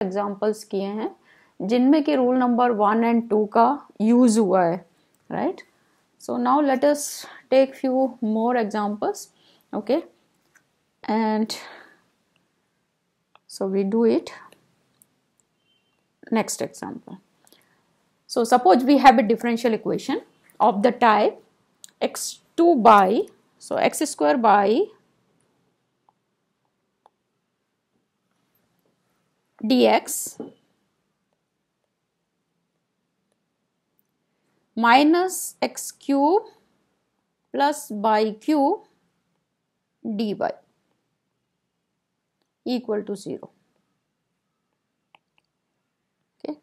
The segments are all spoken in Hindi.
एग्जाम्पल्स किए हैं जिनमें कि रूल नंबर 1 and 2 का यूज हुआ है, right. So now let us take few more examples, okay, and so we do it. Next example. So suppose we have a differential equation of the type x2 by, so x square by dx minus x cube plus by cube dy equal to 0. Okay.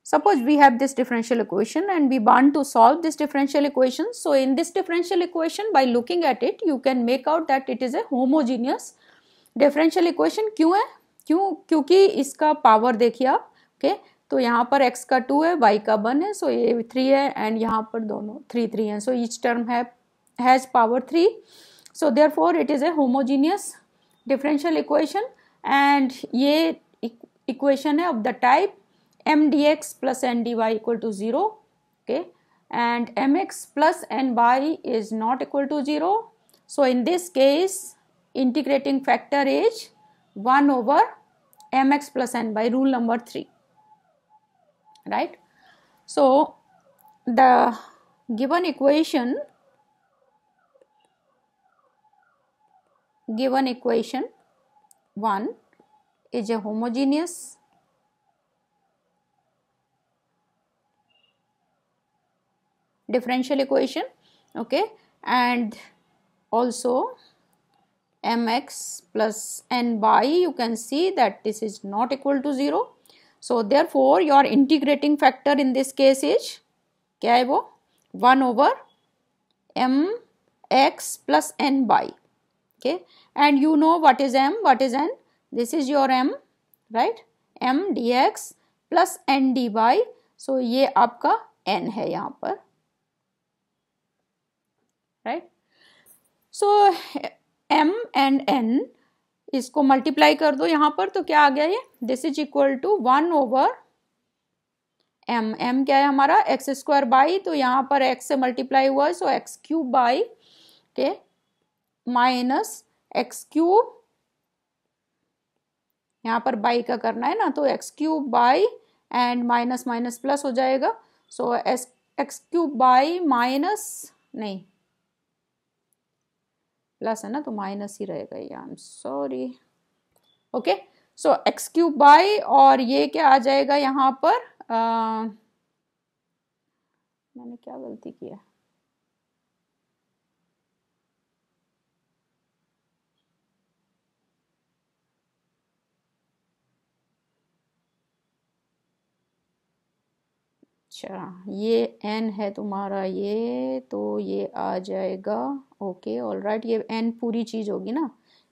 Suppose we have this differential equation and we want to solve this differential equation. So in this differential equation, by looking at it, you can make out that it is a homogeneous differential equation. क्यों है? क्योंकि इसका पावर देखिए आप, okay? तो यहाँ पर x का 2 है, y का 1 है, so ये 3 है and यहाँ पर दोनों 3 हैं, so each term has power 3. So therefore it is a homogeneous differential equation and ये equation है of the type m dx plus n dy equal to 0, okay, and mx plus ny is not equal to 0. So in this case integrating factor is 1 over mx plus n by rule number 3, right. So the given equation 1 is a homogeneous differential equation, okay, and also mx plus n by, you can see that this is not equal to 0. So therefore your integrating factor in this case is क्या है वो 1 over mx plus n by, okay, and you know what is m, what is n, this is your m, right, m dx plus n dy, so ये आपका n है यहाँ पर, right. So m and n इसको मल्टीप्लाई कर दो यहाँ पर, तो क्या आ गया ये, this is equal to 1 over m क्या है हमारा एक्स स्क्वायर बाई, तो यहाँ पर x से मल्टीप्लाई हुआ है, सो एक्स क्यूब बाई के माइनस एक्स क्यूब, यहाँ पर बाई का करना है ना, तो x cube by and minus minus plus हो जाएगा, so X cube y minus नहीं प्लस है ना, तो माइनस ही रहेगा ये, I am sorry, okay. So X cube by और ये क्या आ जाएगा यहाँ पर, मैंने क्या गलती किया, अच्छा ये n है तुम्हारा ये, तो ये आ जाएगा, ओके ऑल राइट, ये n पूरी चीज होगी ना,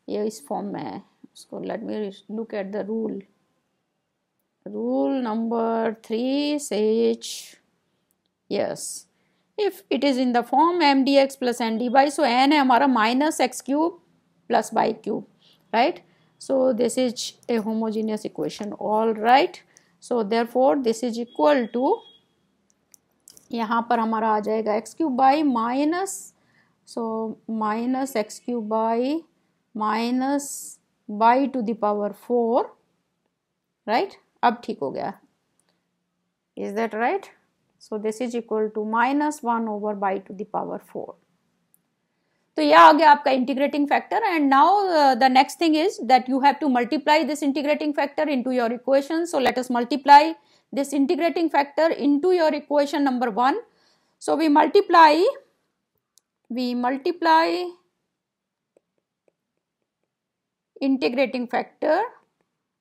ये इस फॉर्म में है, उसको let me look at the rule. Rule number 3 says yes, if it is in the form m dx plus n dy, so n है हमारा minus x cube plus Y cube, right. So this is a homogeneous equation, all right. So therefore this is equal to, यहाँ पर हमारा आ जाएगा x cube y minus, so minus x cube y minus y to the power 4, right. अब ठीक हो गया, is that right. So this is equal to minus 1 over y to the power 4. तो यह आ गया आपका integrating factor. And now the next thing is that you have to multiply this integrating factor into your equation. So let us multiply this integrating factor into your equation number 1. So we multiply integrating factor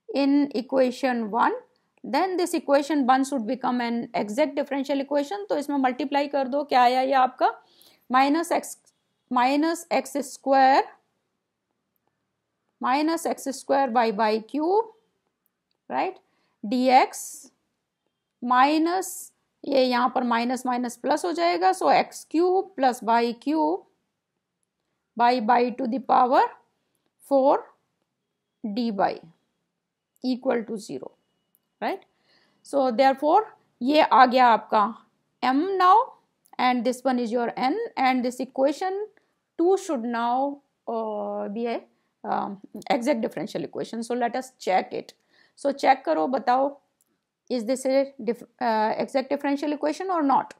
in equation 1, then this equation 1 should become an exact differential equation. तो इसमें multiply कर दो, क्या आया ये आपका minus X square by cube, right, dx minus ये यहाँ पर माइनस माइनस प्लस हो जाएगा, so X cube plus Y cube Y to the power 4 dy equal to 0. Right. So therefore ये आ गया आपका m now, and this one is your n, and this equation 2 should now be a exact differential equation. So let us check it. So check करो, बताओ, is this a exact differential equation or not?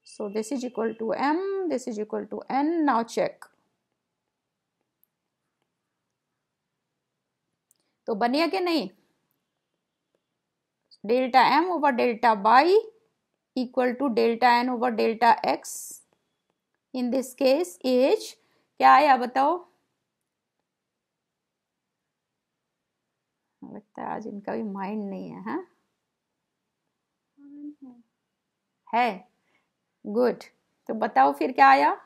So this is equal to m, this is equal to n. Now check. तो बनिया कि नहीं? Delta m over delta y equal to delta n over delta x. In this case is क्या आया बताओ? लगता है आज इनका भी माइंड नहीं है. हाँ है, गुड. तो बताओ फिर क्या आया?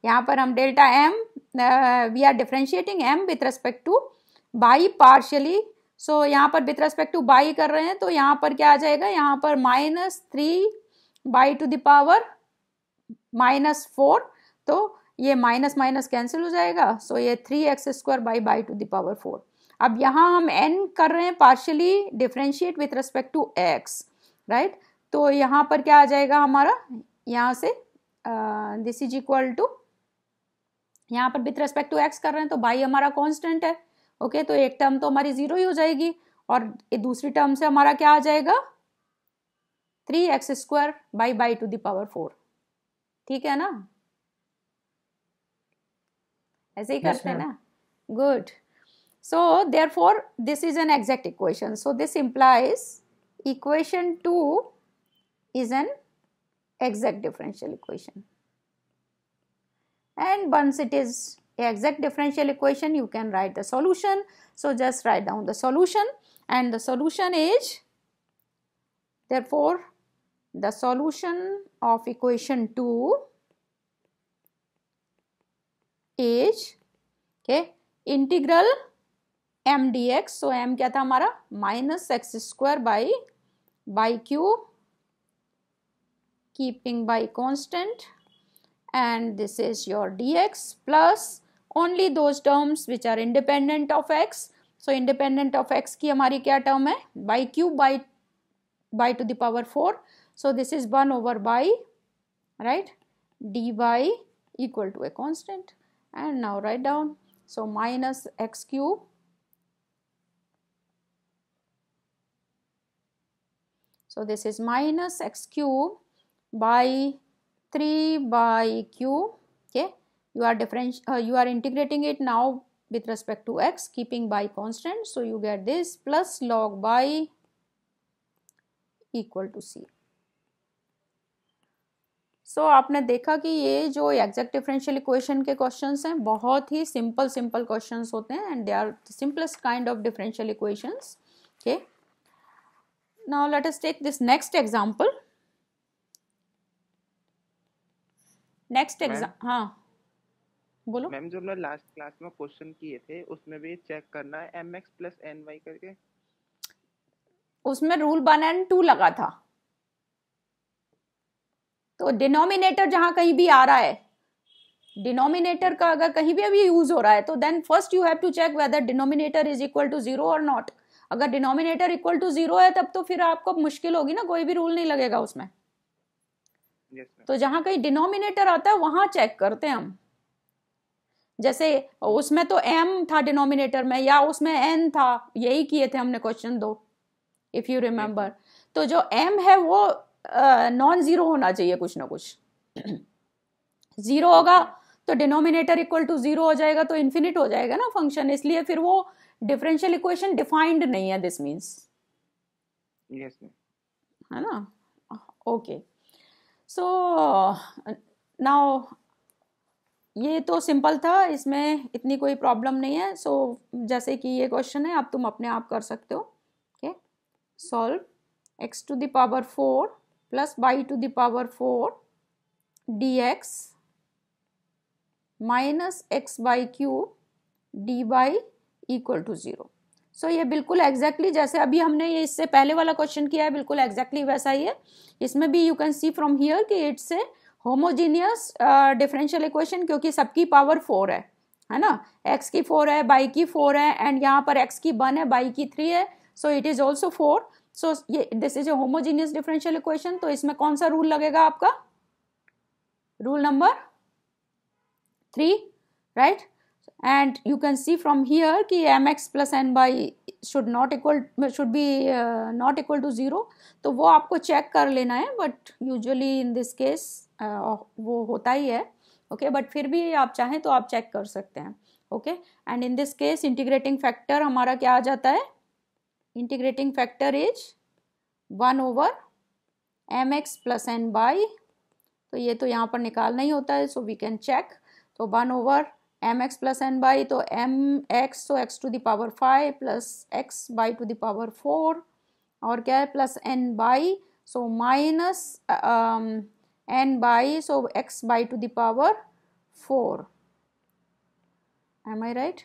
यहाँ पर हम delta m we are differentiating m with respect to y partially. So यहाँ पर विथ रेस्पेक्ट टू y कर रहे हैं, तो यहाँ पर क्या आ जाएगा? यहाँ पर -3 टू द पावर -4. तो ये माइनस माइनस कैंसिल हो जाएगा. सो ये 3x² by to the power 4. अब यहाँ हम n कर रहे हैं partially differentiate with respect to x, right. तो यहाँ पर क्या आ जाएगा हमारा? यहाँ से दिस इज इक्वल टू, यहाँ पर विथ रेस्पेक्ट टू x कर रहे हैं तो y हमारा कांस्टेंट है. ओके, तो एक टर्म तो हमारी 0 ही हो जाएगी, और दूसरी टर्म से हमारा क्या आ जाएगा? 3x² by to the power 4. ठीक है ना? ऐसे ही करते हैं ना. Good. So therefore this is an exact equation. So this implies equation 2 is an exact differential equation, and once it is an exact differential equation you can write the solution. So just write down the solution, and the solution is, therefore the solution of equation 2 is okay integral m dx. So m क्या था हमारा? -x² by cube keeping by constant, and this is your dx plus only those terms which are independent of x. So independent of x की हमारी क्या term है? by cube by to the power 4. So this is 1 over by, right, dy equal to a constant, and now write down. So minus x cube so this is minus x cube by 3 by cube. Okay, you are integrating it now with respect to x, keeping by constant. So you get this plus log by equal to c. So आपने देखा कि ये जो एग्जैक्ट डिफरेंशियल इक्वेशन के क्वेश्चंस हैं बहुत ही सिंपल क्वेश्चंस होते हैं, and they are the simplest kind of differential equations. Okay, now let us take this next example. Next exam, हाँ बोलो मैम. जो हमने लास्ट क्लास में क्वेश्चन किए थे उसमें भी चेक करना है mx प्लस ny करके. उसमें रूल 1 and 2 लगा था. तो डिनोमिनेटर जहां कहीं भी आ रहा है, डिनोमिनेटर का अगर कहीं भी अभी यूज हो रहा है, तो then first you have to check whether denominator is equal to 0 और नॉट. अगर डिनोमिनेटर इक्वल टू 0 है तब तो फिर आपको मुश्किल होगी ना, कोई भी रूल नहीं लगेगा उसमें. तो जहां कहीं डिनोमिनेटर आता है वहां चेक करते हैं हम. जैसे उसमें तो m था डिनोमिनेटर में, या उसमें n था, यही किए थे हमने क्वेश्चन 2, इफ यू रिमेम्बर. तो जो m है वो नॉन जीरो होना चाहिए, कुछ ना कुछ. 0 होगा तो डिनोमिनेटर इक्वल टू 0 हो जाएगा, तो इन्फिनिट हो जाएगा ना फंक्शन, इसलिए फिर वो डिफरेंशियल इक्वेशन डिफाइंड नहीं है. दिस मीन्स है ना. ओके, सो नाउ ये तो सिंपल था, इसमें इतनी कोई प्रॉब्लम नहीं है. सो जैसे कि ये क्वेश्चन है, अब तुम अपने आप कर सकते हो. Okay, solve x to the power 4 plus y to the power 4 dx minus x y cube dy equal to 0. सो ये बिल्कुल एग्जैक्टली जैसे अभी हमने ये इससे पहले वाला क्वेश्चन किया है, बिल्कुल एग्जैक्टली वैसा ही है. इसमें भी you can see from here कि it's a homogeneous differential equation, क्योंकि सबकी पावर 4 है. है ना, x की 4 है, y की 4 है, एंड यहाँ पर x की 1 है, y की 3 है, so it is also 4. So ये this is a homogeneous differential equation. तो इसमें कौन सा रूल लगेगा आपका? Rule number 3, right. And you can see from here कि mx plus ny should be not equal to 0. तो वो आपको चेक कर लेना है, but usually in this case वो होता ही है. ओके, बट फिर भी आप चाहें तो आप चेक कर सकते हैं. Okay, and in this case integrating factor हमारा क्या आ जाता है? Integrating factor is 1 over mx plus ny. तो ये तो यहाँ पर निकालना ही होता है, सो वी कैन चेक. तो 1 ओवर mx प्लस ny, तो mx, तो x to the power 5 plus x by to the power 4, और क्या है plus n Y, so minus n Y, so x by to the power 4. Am I right?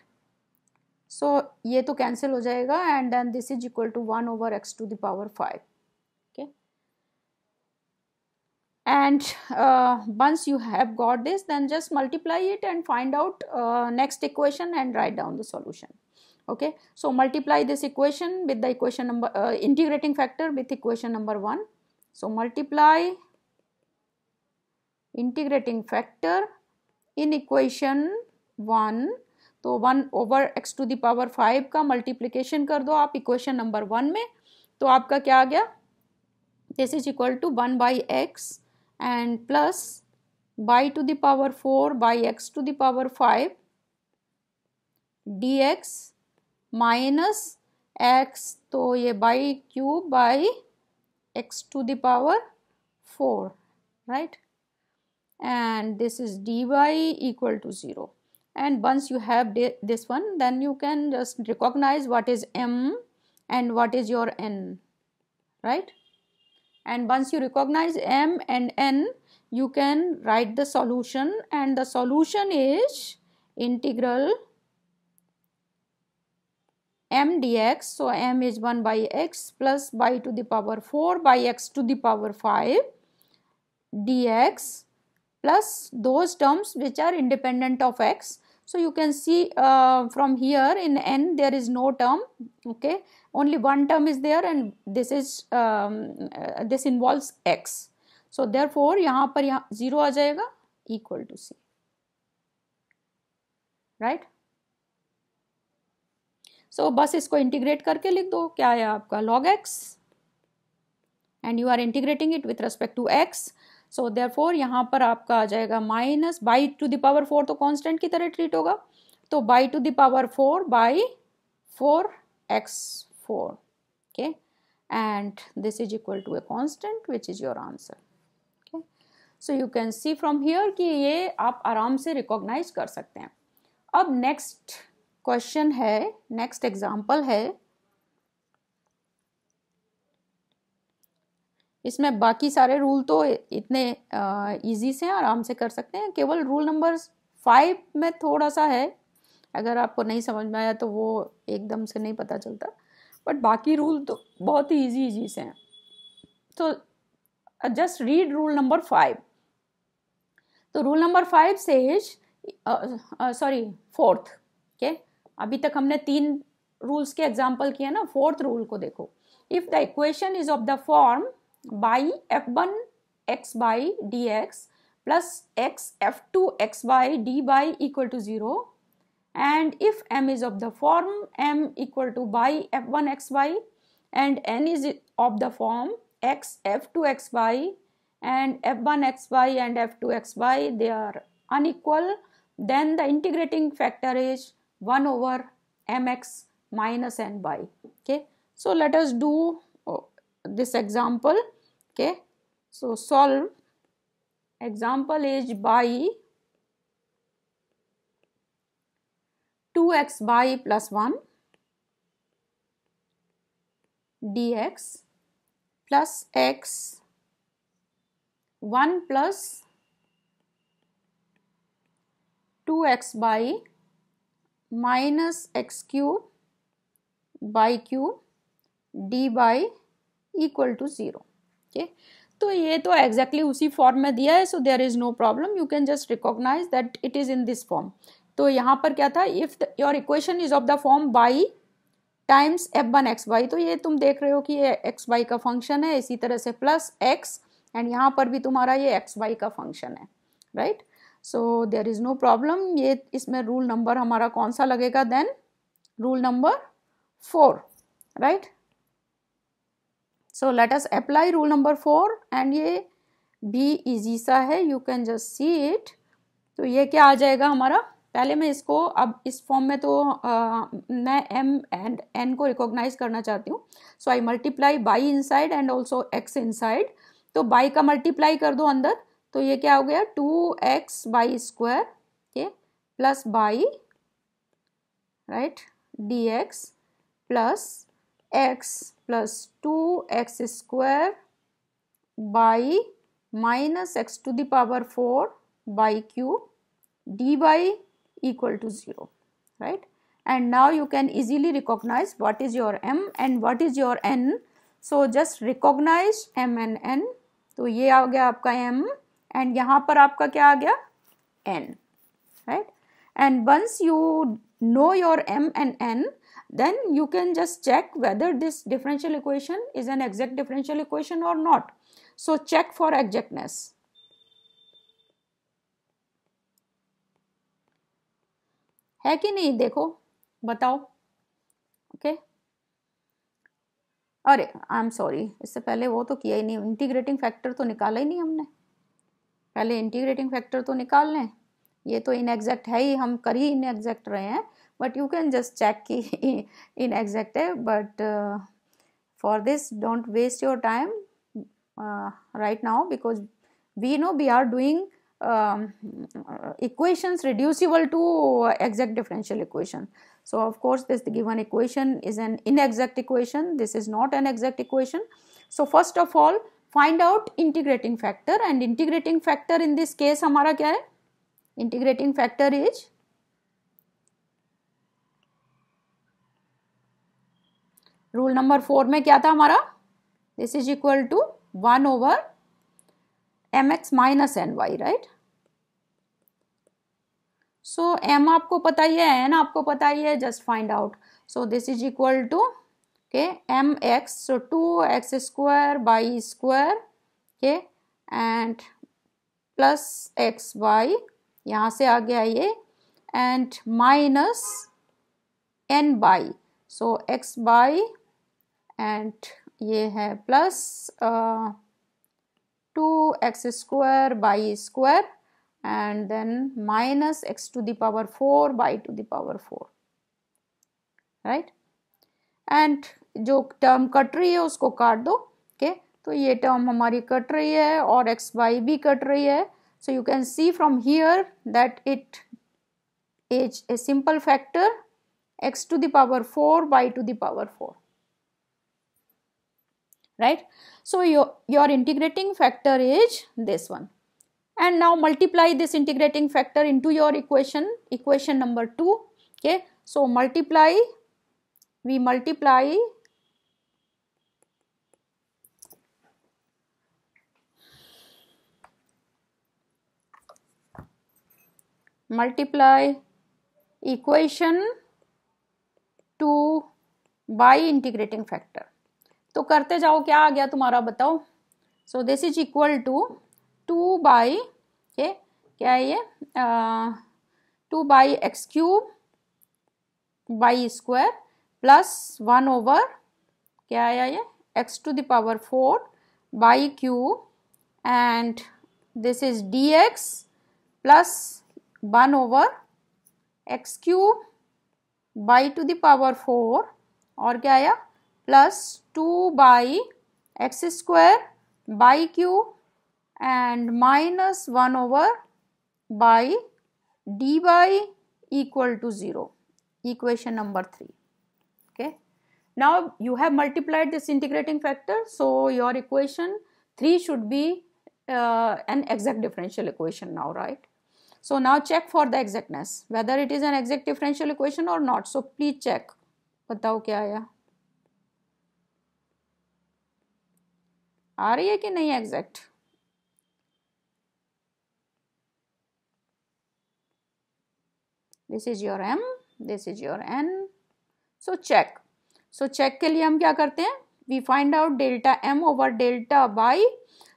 So ये तो कैंसिल हो जाएगा, and then this is equal to 1 over x to the power 5. And once you have got this, then just multiply it and find out next equation and write down the solution. Okay, so multiply this equation with the equation number integrating factor with equation number 1. So multiply integrating factor in equation 1. तो 1 over x to the power 5 का multiplication कर दो आप equation number 1 में. तो आपका क्या आ गया? This is equal to 1 by x and plus y to the power 4 by x to the power 5 dx minus x, तो ये by cube by x to the power 4, right? And this is dy equal to 0. And once you have this one, then you can just recognize what is m and what is your n, right? And once you recognize m and n, you can write the solution, and the solution is integral m dx. So m is 1 by x plus y to the power 4 by x to the power 5 dx plus those terms which are independent of x. So you can see from here in n there is no term. Okay, only one term is there, and this is this involves x. So therefore यहाँ पर 0 आ जाएगा, equal to c, right? So बस इसको इंटीग्रेट करके लिख दो. क्या है आपका? log x, and you are integrating it with respect to x. So therefore यहाँ पर आपका आ जाएगा minus y to the power 4, तो कांस्टेंट की तरह ट्रीट होगा. तो by to the power 4 by 4x4. okay, and this is equal to a constant which is your answer. okay, so you can see from here कि ये आप आराम से रिकॉग्नाइज कर सकते हैं. अब नेक्स्ट क्वेश्चन है, नेक्स्ट एग्जाम्पल है. इसमें बाकी सारे रूल तो इतने इजी से आराम से कर सकते हैं. केवल रूल नंबर 5 में थोड़ा सा है, अगर आपको नहीं समझ में आया तो वो एकदम से नहीं पता चलता, बट बाकी रूल तो बहुत ही इजी से हैं. तो जस्ट रीड रूल नंबर 5. तो rule number 5 says, sorry 4th. Okay, अभी तक हमने 3 रूल्स के एग्जाम्पल किए ना. 4th रूल को देखो. If the equation is of the form by f1 x by dx plus x f2 x by dy equal to 0, and if m is of the form m equal to by f1 x by and n is of the form x f2 x by and f1 x by and f2 x by, they are unequal, then the integrating factor is 1 over mx minus n by. Okay, so let us do this example. Okay, so solve. Example is by 2x by plus 1 dx plus x 1 plus 2x by minus x cube by cube d by equal to 0. Okay, तो ये तो एग्जैक्टली उसी फॉर्म में दिया है, so there is no problem. You can just recognize that it is in this form. तो यहाँ पर क्या था, if your equation is of the form y times f1 xy, तो ये तुम देख रहे हो कि ये xy का फंक्शन है, इसी तरह से प्लस x, एंड यहाँ पर भी तुम्हारा ये xy का फंक्शन है, right. So there is no problem. ये इसमें रूल नंबर हमारा कौन सा लगेगा then, rule number 4, right. So let us apply rule number 4, and ये भी इजी सा है, you can just see it. तो ये क्या आ जाएगा हमारा, पहले मैं इसको अब इस फॉर्म में तो मैं m एंड n को रिकॉग्नाइज करना चाहती हूँ. So I multiply Y inside and also x inside. तो बाई का मल्टीप्लाई कर दो अंदर, तो ये क्या हो गया 2x Y square, okay, plus Y, right, dx plus x plus 2x square Y minus x to the power 4 Y cube dy equal to 0, right. And now you can easily recognize what is your m and what is your n. So just recognize m and n. तो ये आ गया आपका m, and यहाँ पर आपका क्या आ गया n, right. And once you know your m and n, then you can just check whether this differential equation is an exact differential equation or not. So check for exactness. है कि नहीं, देखो बताओ. ओके, अरे आई एम सॉरी, इससे पहले वो तो किया ही नहीं, इंटीग्रेटिंग फैक्टर तो निकाला ही नहीं हमने. पहले इंटीग्रेटिंग फैक्टर तो निकाल लें. ये तो इनएग्जैक्ट है ही, हम कर ही इनएग्जैक्ट रहे हैं, but you can just check कि इनएग्जैक्ट है. But for this don't waste your time right now, because we know we are doing equations reducible to exact differential equation. So of course this given equation is an inexact equation, this is not an exact equation. So first of all find out integrating factor, and integrating factor in this case हमारा क्या है, integrating factor is rule number 4 में क्या था हमारा, this is equal to 1 over mx minus ny, right. So m आपको पता ही है, n आपको पता ही है, just find out. So this is equal to, okay, mx, so 2x square by square, okay, and plus xy, यहाँ से आ गया ये, and minus n by, so x by, and ये है plus 2x square by square, and then minus x to the power 4 by to the power 4, right. and जो टर्म कट रही है उसको काट दो, okay. तो ये टर्म हमारी कट रही है और x y भी कट रही है. so you can see from here that it is a simple factor x to the power 4 by to the power 4, right. so your integrating factor is this one. And now multiply this integrating factor into your equation number 2, okay. So we multiply equation 2 by integrating factor. तो करते जाओ, क्या आ गया तुम्हारा बताओ. So this is equal to 2 by, okay, क्या है ये 2 by x cube by square plus 1 over क्या आया ये x to the power 4 by cube, and this is dx plus 1 over x cube by to the power 4, और क्या आया plus 2 by x square by cube and minus 1 over by dy equal to 0, equation number 3, okay. Now you have multiplied this integrating factor, so your equation 3 should be an exact differential equation now, right. So now check for the exactness whether it is an exact differential equation or not. So please check, बताओ क्या आया, आ रही है कि नहीं exact. This is your m, this is your n. So check. So check के लिए हम क्या करते हैं, we find out delta m over delta y.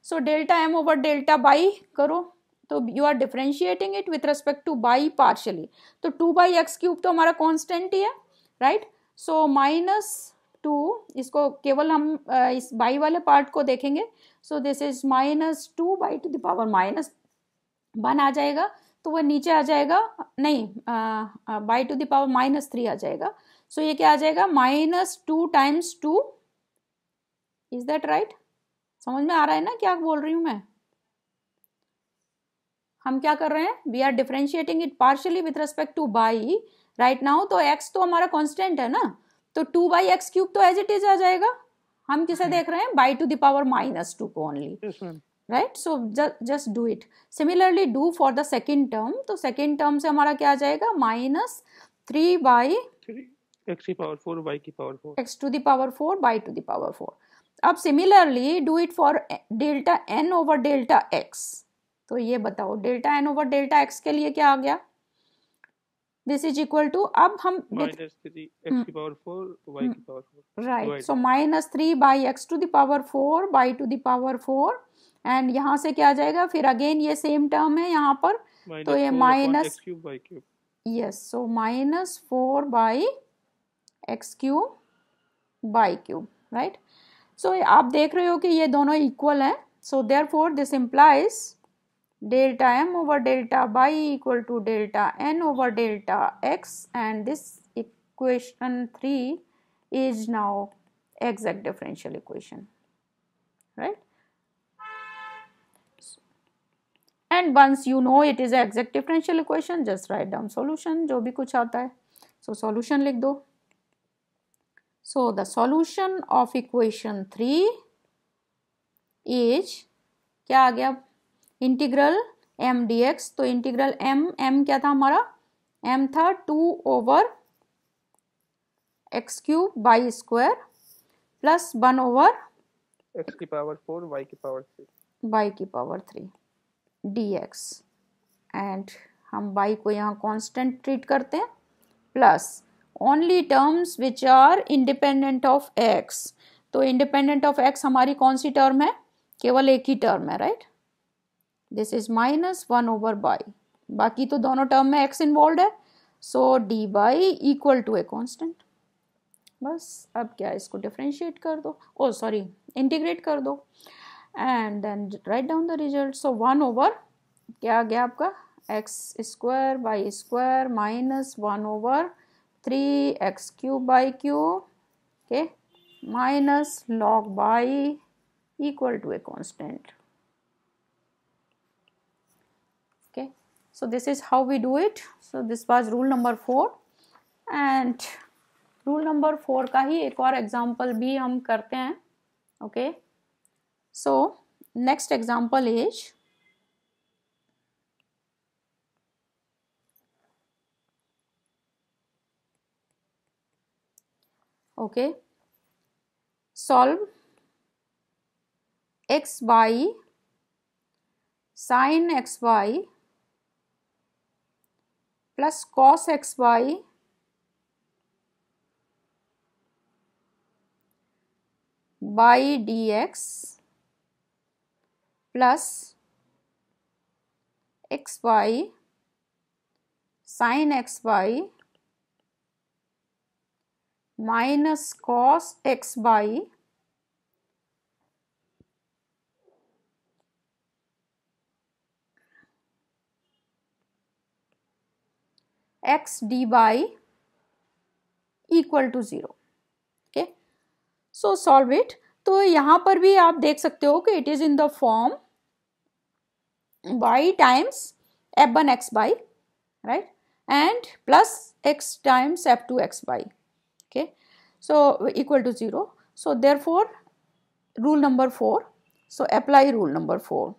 So delta m over delta y करो, तो you are differentiating it with respect to y partially. तो 2/x³ तो हमारा कांस्टेंट ही है, राइट. सो -2, इसको केवल हम इस बाई वाले पार्ट को देखेंगे. सो this is -2 by to the power -1 आ जाएगा, तो वह नीचे आ जाएगा, नहीं, बाई टू द पावर -3 आ जाएगा. सो ये क्या आ जाएगा, -2 टाइम्स 2. Is that right? समझ में आ रहा है ना क्या बोल रही हूं मैं? हम क्या कर रहे हैं, we are differentiating it partially with respect to y right now. तो x तो हमारा कांस्टेंट है ना, तो 2/x³ तो एज इट इज आ जाएगा. हम किसे देख रहे हैं, बाई टू द पावर -2 को only, right. So just do it. Similarly do for the second term. तो सेकेंड टर्म से हमारा क्या आ जाएगा, -3/3 x की पावर 4 y की power 4 x to the power 4 by to the power 4. अब similarly do it for delta n over delta x. तो ये बताओ delta n over delta x के लिए क्या आ गया, दिस इज इक्वल टू, अब हम -3 x की पावर 4 y की power 4, right. So -3/x to the power 4 by to the power 4, and यहाँ से क्या आ जाएगा, फिर अगेन ये सेम टर्म है यहाँ पर, तो ये -4/x³ yes, so -4/x³ Y cube, right. So आप देख रहे हो कि ये दोनों इक्वल हैं. So therefore this implies delta m over delta Y equal to delta n over delta x, and this equation 3 is now exact differential equation, right. And once you know it is exact differential equation, just write down solution, जो भी कुछ आता है. So solution लिख दो. So the solution of equation 3 is क्या आ गया, इंटीग्रल m dx. तो इंटीग्रल m क्या था हमारा, m था 2/x³ by square plus 1/x की पावर 4 y की पावर 3 dx. एंड हम y को यहाँ कांस्टेंट ट्रीट करते हैं, plus only terms which are independent of x. तो इंडिपेंडेंट ऑफ x हमारी कौन सी टर्म है, केवल एक ही टर्म है, right. This is -1 over Y, बाकी तो दोनों टर्म में x इन्वॉल्व है. So D by equal to a constant. बस अब क्या, इसको डिफ्रेंशिएट कर दो, ओ सॉरी इंटीग्रेट कर दो, and then write down the result. So 1 over क्या आ गया आपका, x² y square -1 over 3x³ y cube, okay, minus log y equal to a constant. So this is how we do it. So this was rule number 4, and rule number 4 का ही एक और एग्जाम्पल भी हम करते हैं. Okay, so next example is, okay, solve x y sine xy plus cos xy y dx plus xy sine xy minus cos x y x d y equal to 0. Okay, so solve it. तो यहाँ पर भी आप देख सकते हो कि it is in the form y times f1 x y, right, and plus x times f2 x y. Okay, so equal to 0. So therefore rule number 4, so apply rule number 4.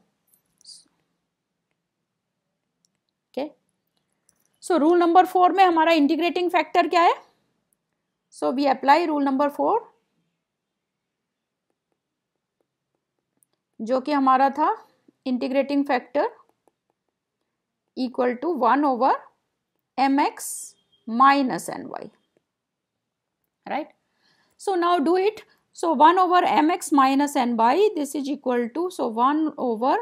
So rule number 4 में हमारा इंटीग्रेटिंग फैक्टर क्या है, so we apply rule number 4, जो कि हमारा था integrating factor equal to 1 over mx minus ny, right? So now do it. So 1 over mx minus ny, this is equal to, so 1 over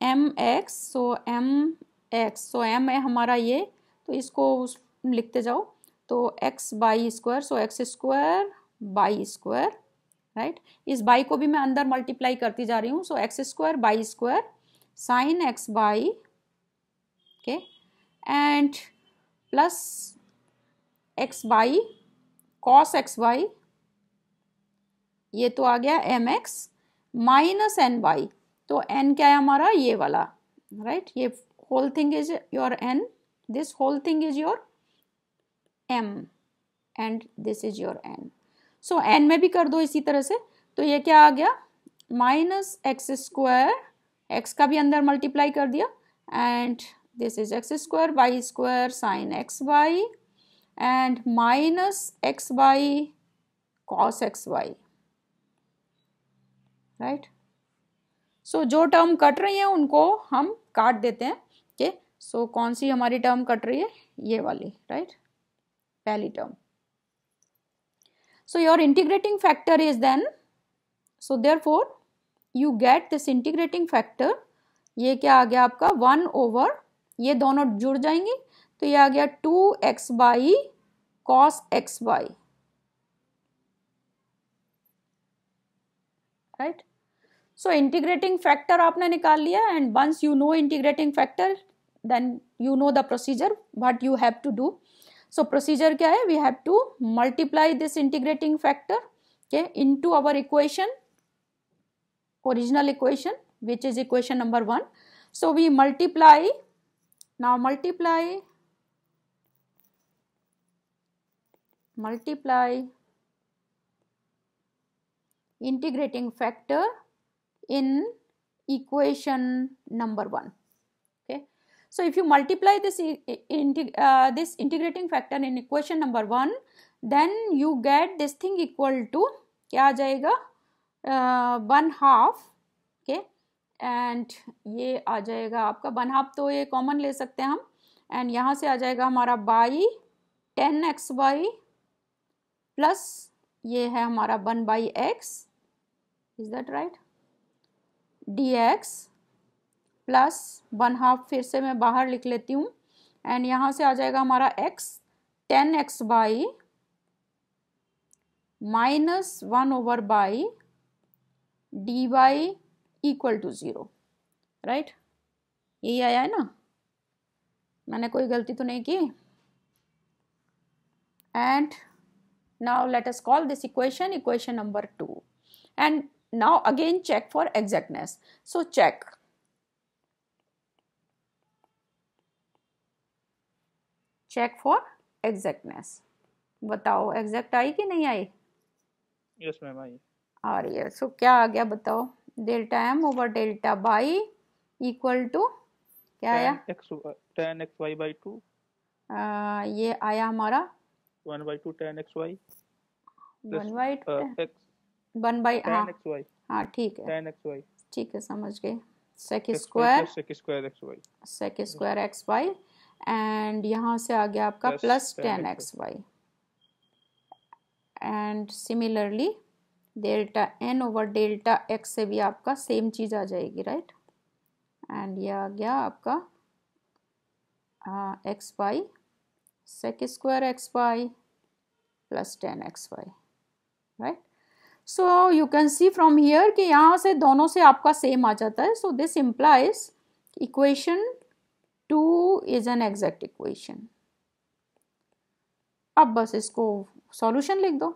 mx, so mx, so m है हमारा ये, तो इसको लिखते जाओ, तो x Y square, so X square Y square, right? इस बाई को भी मैं अंदर मल्टीप्लाई करती जा रही हूँ, so X square Y square sine X Y, okay, and plus X Y cos X Y, ये तो आ गया M X minus N Y, तो एन क्या है हमारा, ये वाला, राइट? ये whole thing is your N, this whole thing is your M and this is your n. So n में भी कर दो इसी तरह से, तो ये क्या आ गया, माइनस एक्स स्क्वायर, एक्स का भी अंदर मल्टीप्लाई कर दिया, and this is X square Y square sine X Y and minus X Y cos X Y, right? So जो टर्म कट रही है उनको हम काट देते हैं, ओके? सो कौन सी हमारी टर्म कट रही है, ये वाली, राइट? पहली term. So your integrating factor is then, so therefore you get this integrating factor, ये क्या आ गया आपका 1 over, ये दोनों जुड़ जाएंगे, तो ये आ गया 2x y cos x y, right? So integrating factor आपने निकाल लिया, and once you know integrating factor then you know the procedure what you have to do. So procedure क्या है, we have to multiply this integrating factor, okay, into our equation, original equation, which is equation number 1. So we multiply, now multiply integrating factor in equation number 1. So if you multiply this this integrating factor in equation number 1, then you get this thing equal to, क्या आ जाएगा, 1/2, okay, and ये आ जाएगा आपका 1/2, तो ये कॉमन ले सकते हैं हम, एंड यहाँ से आ जाएगा हमारा बाई 10x बाई प्लस ये है हमारा 1/x, is that right, dx plus 1/2, फिर से मैं बाहर लिख लेती हूँ, एंड यहाँ से आ जाएगा हमारा x 10x y minus 1 over y D by equal to 0, right? यही आया है ना, मैंने कोई गलती तो नहीं की. And now let us call this equation number 2, and now again check for exactness. So check for exactness, बताओ एग्जैक्ट आई कि नहीं आई? यस मैम आई आ रही है. सो क्या आ गया बताओ, delta m over delta by equal to क्या आया, 10xy बाई 2, ये आया हमारा 1/2 10xy 1/2 10xy, हाँ ठीक है, 10xy, ठीक है, समझ गए. Sec square x y, and यहाँ से आ गया आपका plus 10x y, and similarly delta n over delta x से भी आपका सेम चीज़ आ जाएगी, राइट? एंड ये आ गया आपका x y sec square x y plus 10x y, right? So you can see from here कि यहाँ से दोनों से आपका सेम आ जाता है. So this implies equation 2 is an exact equation. अब बस इसको सॉल्यूशन लिख दो.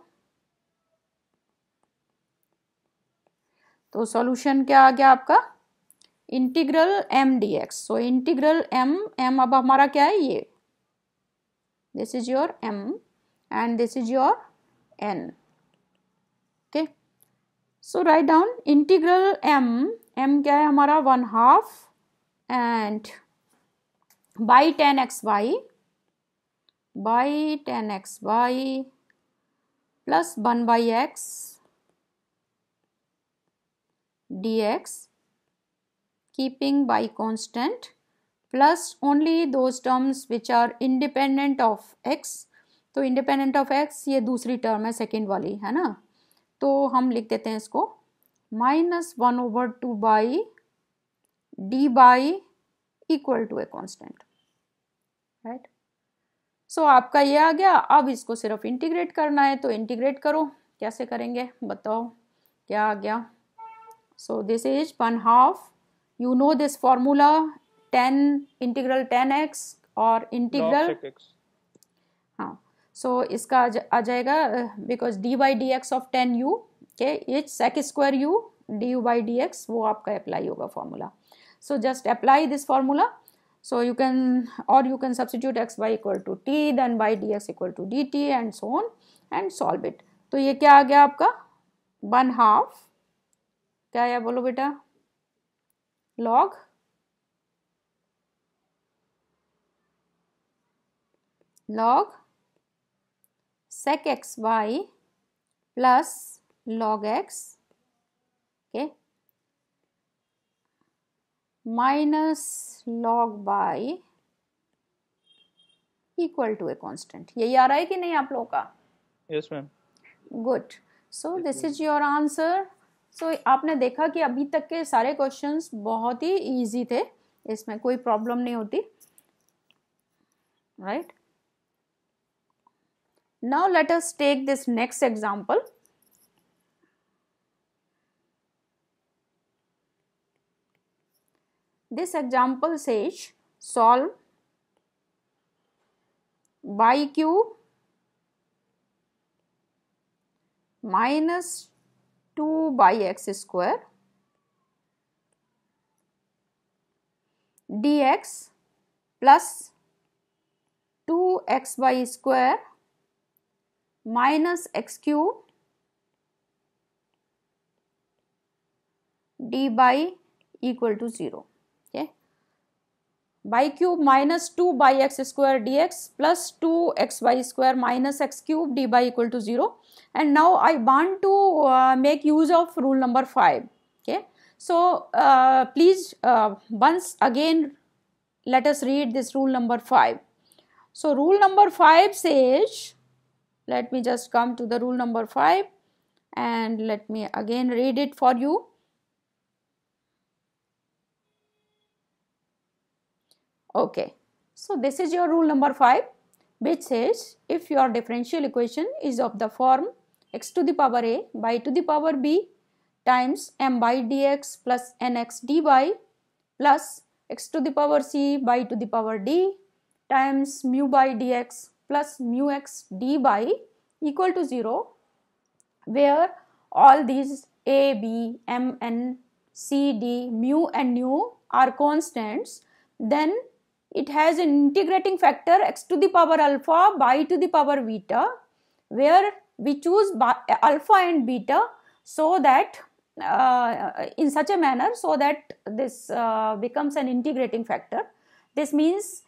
तो सॉल्यूशन क्या आ गया आपका, integral m dx. So integral m अब हमारा क्या है, ये this is your m and this is your n, okay? So write down integral m क्या है हमारा 1/2 and y 10x y plus 1/x dx keeping y constant plus only those terms which are independent of x. तो इंडिपेंडेंट ऑफ एक्स ये दूसरी टर्म है, सेकेंड वाली है ना, तो हम लिख देते हैं इसको -1/2 Y D by equal to a constant, right. So आपका ये आ गया। अब इसको सिर्फ इंटीग्रेट करना है, तो इंटीग्रेट करो। कैसे करेंगे बताओ, क्या आ गया? So this is 1/2, you know this formula, 10 integral 10x और इंटीग्रल, हाँ, सो इसका आ जाएगा because d by d x of 10u के इच sec square u d u by d x, वो आपका अप्लाई होगा formula. So just apply this formula. So you can, or you can substitute x by equal to t, then by dx equal to dt and so on and solve it. तो ये क्या आ गया आपका 1/2, क्या है बोलो बेटा, log sec x y plus log x, okay, minus log Y equal to a constant. यही आ रहा है कि नहीं आप लोगों का? Yes ma'am. Good. So this is your answer. So आपने देखा कि अभी तक के सारे क्वेश्चंस बहुत ही इजी थे, इसमें कोई प्रॉब्लम नहीं होती, right. Now let us take this next example. This example says solve y cube minus 2 by x square dx plus 2xy square minus x cube d by equal to 0. y cube minus 2 by x square dx plus 2xy square minus x cube d by equal to 0. And now I want to make use of rule number 5. Okay, so please once again let us read this rule number 5. So rule number 5 says, let me just come to the rule number 5 and let me again read it for you. Okay, so this is your rule number 5, which says if your differential equation is of the form x to the power a by to the power b times m by dx plus nx dy plus x to the power c by to the power d times mu by dx plus mu x d by equal to 0, where all these a, b, m, n, c, d, mu and nu are constants, then it has an integrating factor x to the power alpha by to the power beta, where we choose alpha and beta so that in such a manner so that this becomes an integrating factor. This means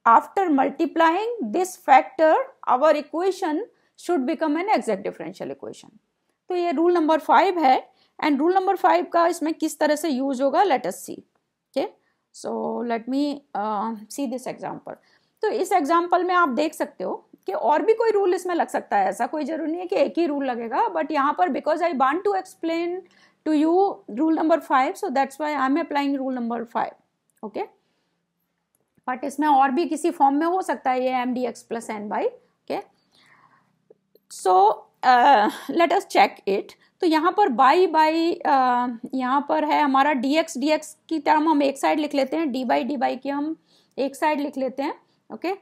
after multiplying this factor our equation should become an exact differential equation. तो ये रूल नंबर 5 है एंड रूल नंबर 5 का इसमें किस तरह से यूज होगा, let us see. Okay, so let me see this example. तो इस एग्जांपल में आप देख सकते हो कि और भी कोई रूल इसमें लग सकता है, ऐसा कोई जरूरी नहीं है कि एक ही रूल लगेगा, बट यहाँ पर because I want to explain to you rule number 5, so that's why I am applying rule number 5। Okay, but इसमें और भी किसी फॉर्म में हो सकता है ये m d x plus n by. Okay, so let us check it. तो यहाँ पर बाई यहाँ पर है हमारा dx की टर्म हम एक साइड लिख लेते हैं, dy की हम एक साइड लिख लेते हैं। ओके,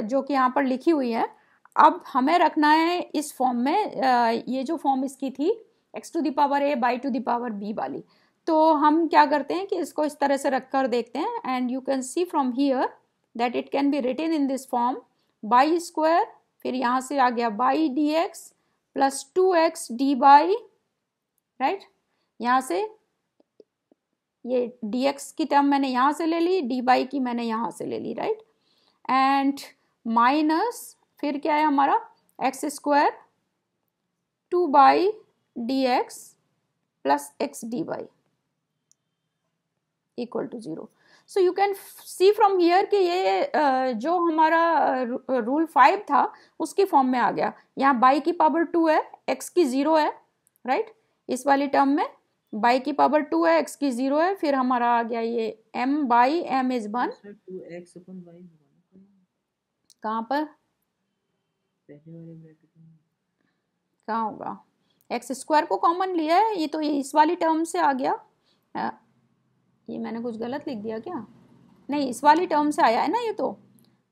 जो कि यहाँ पर लिखी हुई है। अब हमें रखना है इस फॉर्म में, ये जो फॉर्म इसकी थी x to the power a by to the power b वाली, तो हम क्या करते हैं कि इसको इस तरह से रख कर देखते हैं and you can see from here that it can be written in this form by square, फिर यहाँ से आ गया by dx plus 2x d by, right. यहाँ से ये dx की टर्म मैंने यहाँ से ले ली, डी बाई की मैंने यहाँ से ले ली, राइट। एंड माइनस फिर क्या है हमारा x square 2 by d x plus x d by equal to 0। So you can see from here कि ये जो हमारा रूल 5 था उसकी फॉर्म में आ गया। यहाँ बाई की पावर 2 है, x की 0 है, राइट। इस वाली टर्म में बाई की पावर 2 है, x की 0 है, फिर हमारा आ गया ये m बाई m इज 1। कहाँ पर, कहाँ होगा, एक्स स्क्वायर को कॉमन लिया है, ये तो ये इस वाली टर्म से आ गया। ये मैंने कुछ गलत लिख दिया क्या, नहीं इस वाली टर्म से आया है ना ये, तो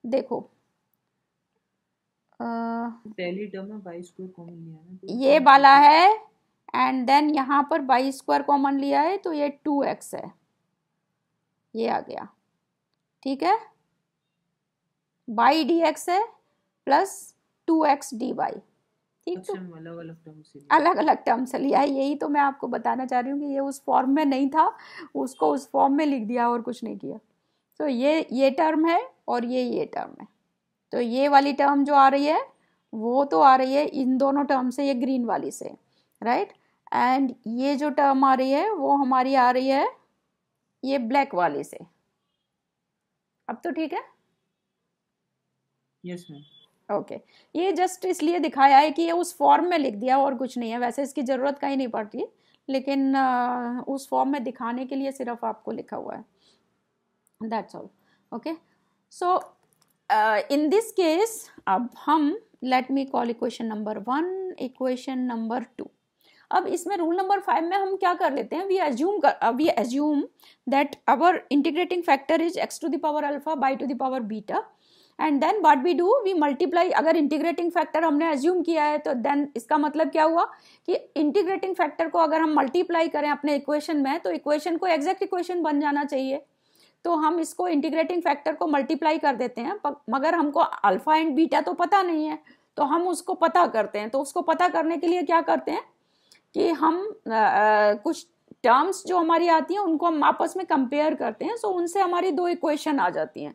देखो पहली टर्म में बाई स्क्वायर कॉमन लिया है ना, तो ये वाला है, एंड देन यहाँ पर बाई स्क्वायर कॉमन लिया है तो ये 2x है, ये आ गया, ठीक है। बाई dx है प्लस 2x dy, ठीक। तो अलग अलग टर्म से लिया है, यही तो मैं आपको बताना चाह रही हूँ कि ये उस फॉर्म में नहीं था, उसको उस फॉर्म में लिख दिया और कुछ नहीं किया। तो ये टर्म है और ये टर्म है, तो ये वाली टर्म जो आ रही है वो तो आ रही है इन दोनों टर्म से, ये ग्रीन वाली से, राइट। एंड ये जो टर्म आ रही है वो हमारी आ रही है ये ब्लैक वाली से। अब तो ठीक है, यस मैम। ओके ये जस्ट इसलिए दिखाया है कि ये उस फॉर्म में लिख दिया और कुछ नहीं है, वैसे इसकी ज़रूरत कहीं नहीं पड़ती, लेकिन उस फॉर्म में दिखाने के लिए सिर्फ आपको लिखा हुआ है, that's all. Okay so in this case अब हम let me call equation number 1, equation number 2। अब इसमें रूल नंबर 5 में हम क्या कर लेते हैं, we assume that our integrating factor is x to the power alpha by to the power beta, and then what we do, we multiply. अगर इंटीग्रेटिंग फैक्टर हमने एज्यूम किया है तो देन इसका मतलब क्या हुआ कि इंटीग्रेटिंग फैक्टर को अगर हम मल्टीप्लाई करें अपने इक्वेशन में तो इक्वेशन को एग्जैक्ट इक्वेशन बन जाना चाहिए। तो हम इसको इंटीग्रेटिंग फैक्टर को मल्टीप्लाई कर देते हैं, मगर हमको अल्फा एंड बीटा तो पता नहीं है, तो हम उसको पता करते हैं। तो उसको पता करने के लिए क्या करते हैं कि हम कुछ टर्म्स जो हमारी आती हैं उनको हम आपस में कंपेयर करते हैं, सो उनसे हमारी 2 इक्वेशन आ जाती हैं।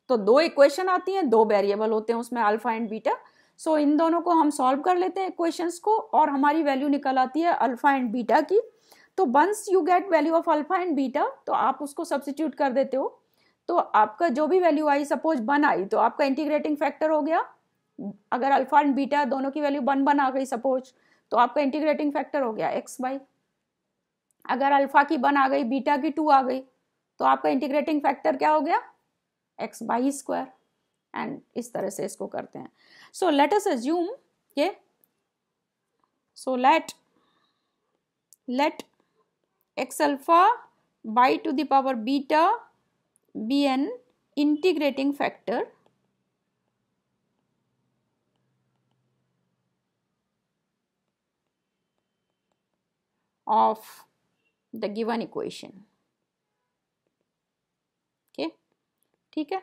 तो 2 इक्वेशन आती हैं, 2 वेरिएबल होते हैं उसमें अल्फा एंड बीटा, सो इन दोनों को हम सॉल्व कर लेते हैं इक्वेशंस को, और हमारी वैल्यू निकल आती है अल्फा एंड बीटा की। तो once you get value of alpha and beta तो आप उसको सब्स्टिट्यूट कर देते हो, तो आपका जो भी वैल्यू आई, सपोज 1 आई, तो आपका इंटीग्रेटिंग फैक्टर हो गया, अगर अल्फा एंड बीटा दोनों की वैल्यू 1 आ गई सपोज, तो आपका इंटीग्रेटिंग फैक्टर हो गया x बाई। अगर अल्फा की 1 आ गई, बीटा की 2 आ गई, तो आपका इंटीग्रेटिंग फैक्टर क्या हो गया, x बाई स्क्वायर। एंड इस तरह से इसको करते हैं। सो लेट अस अज्यूम ये, so let x alpha by to the power beta be an integrating factor of the given equation. Okay, ठीक है।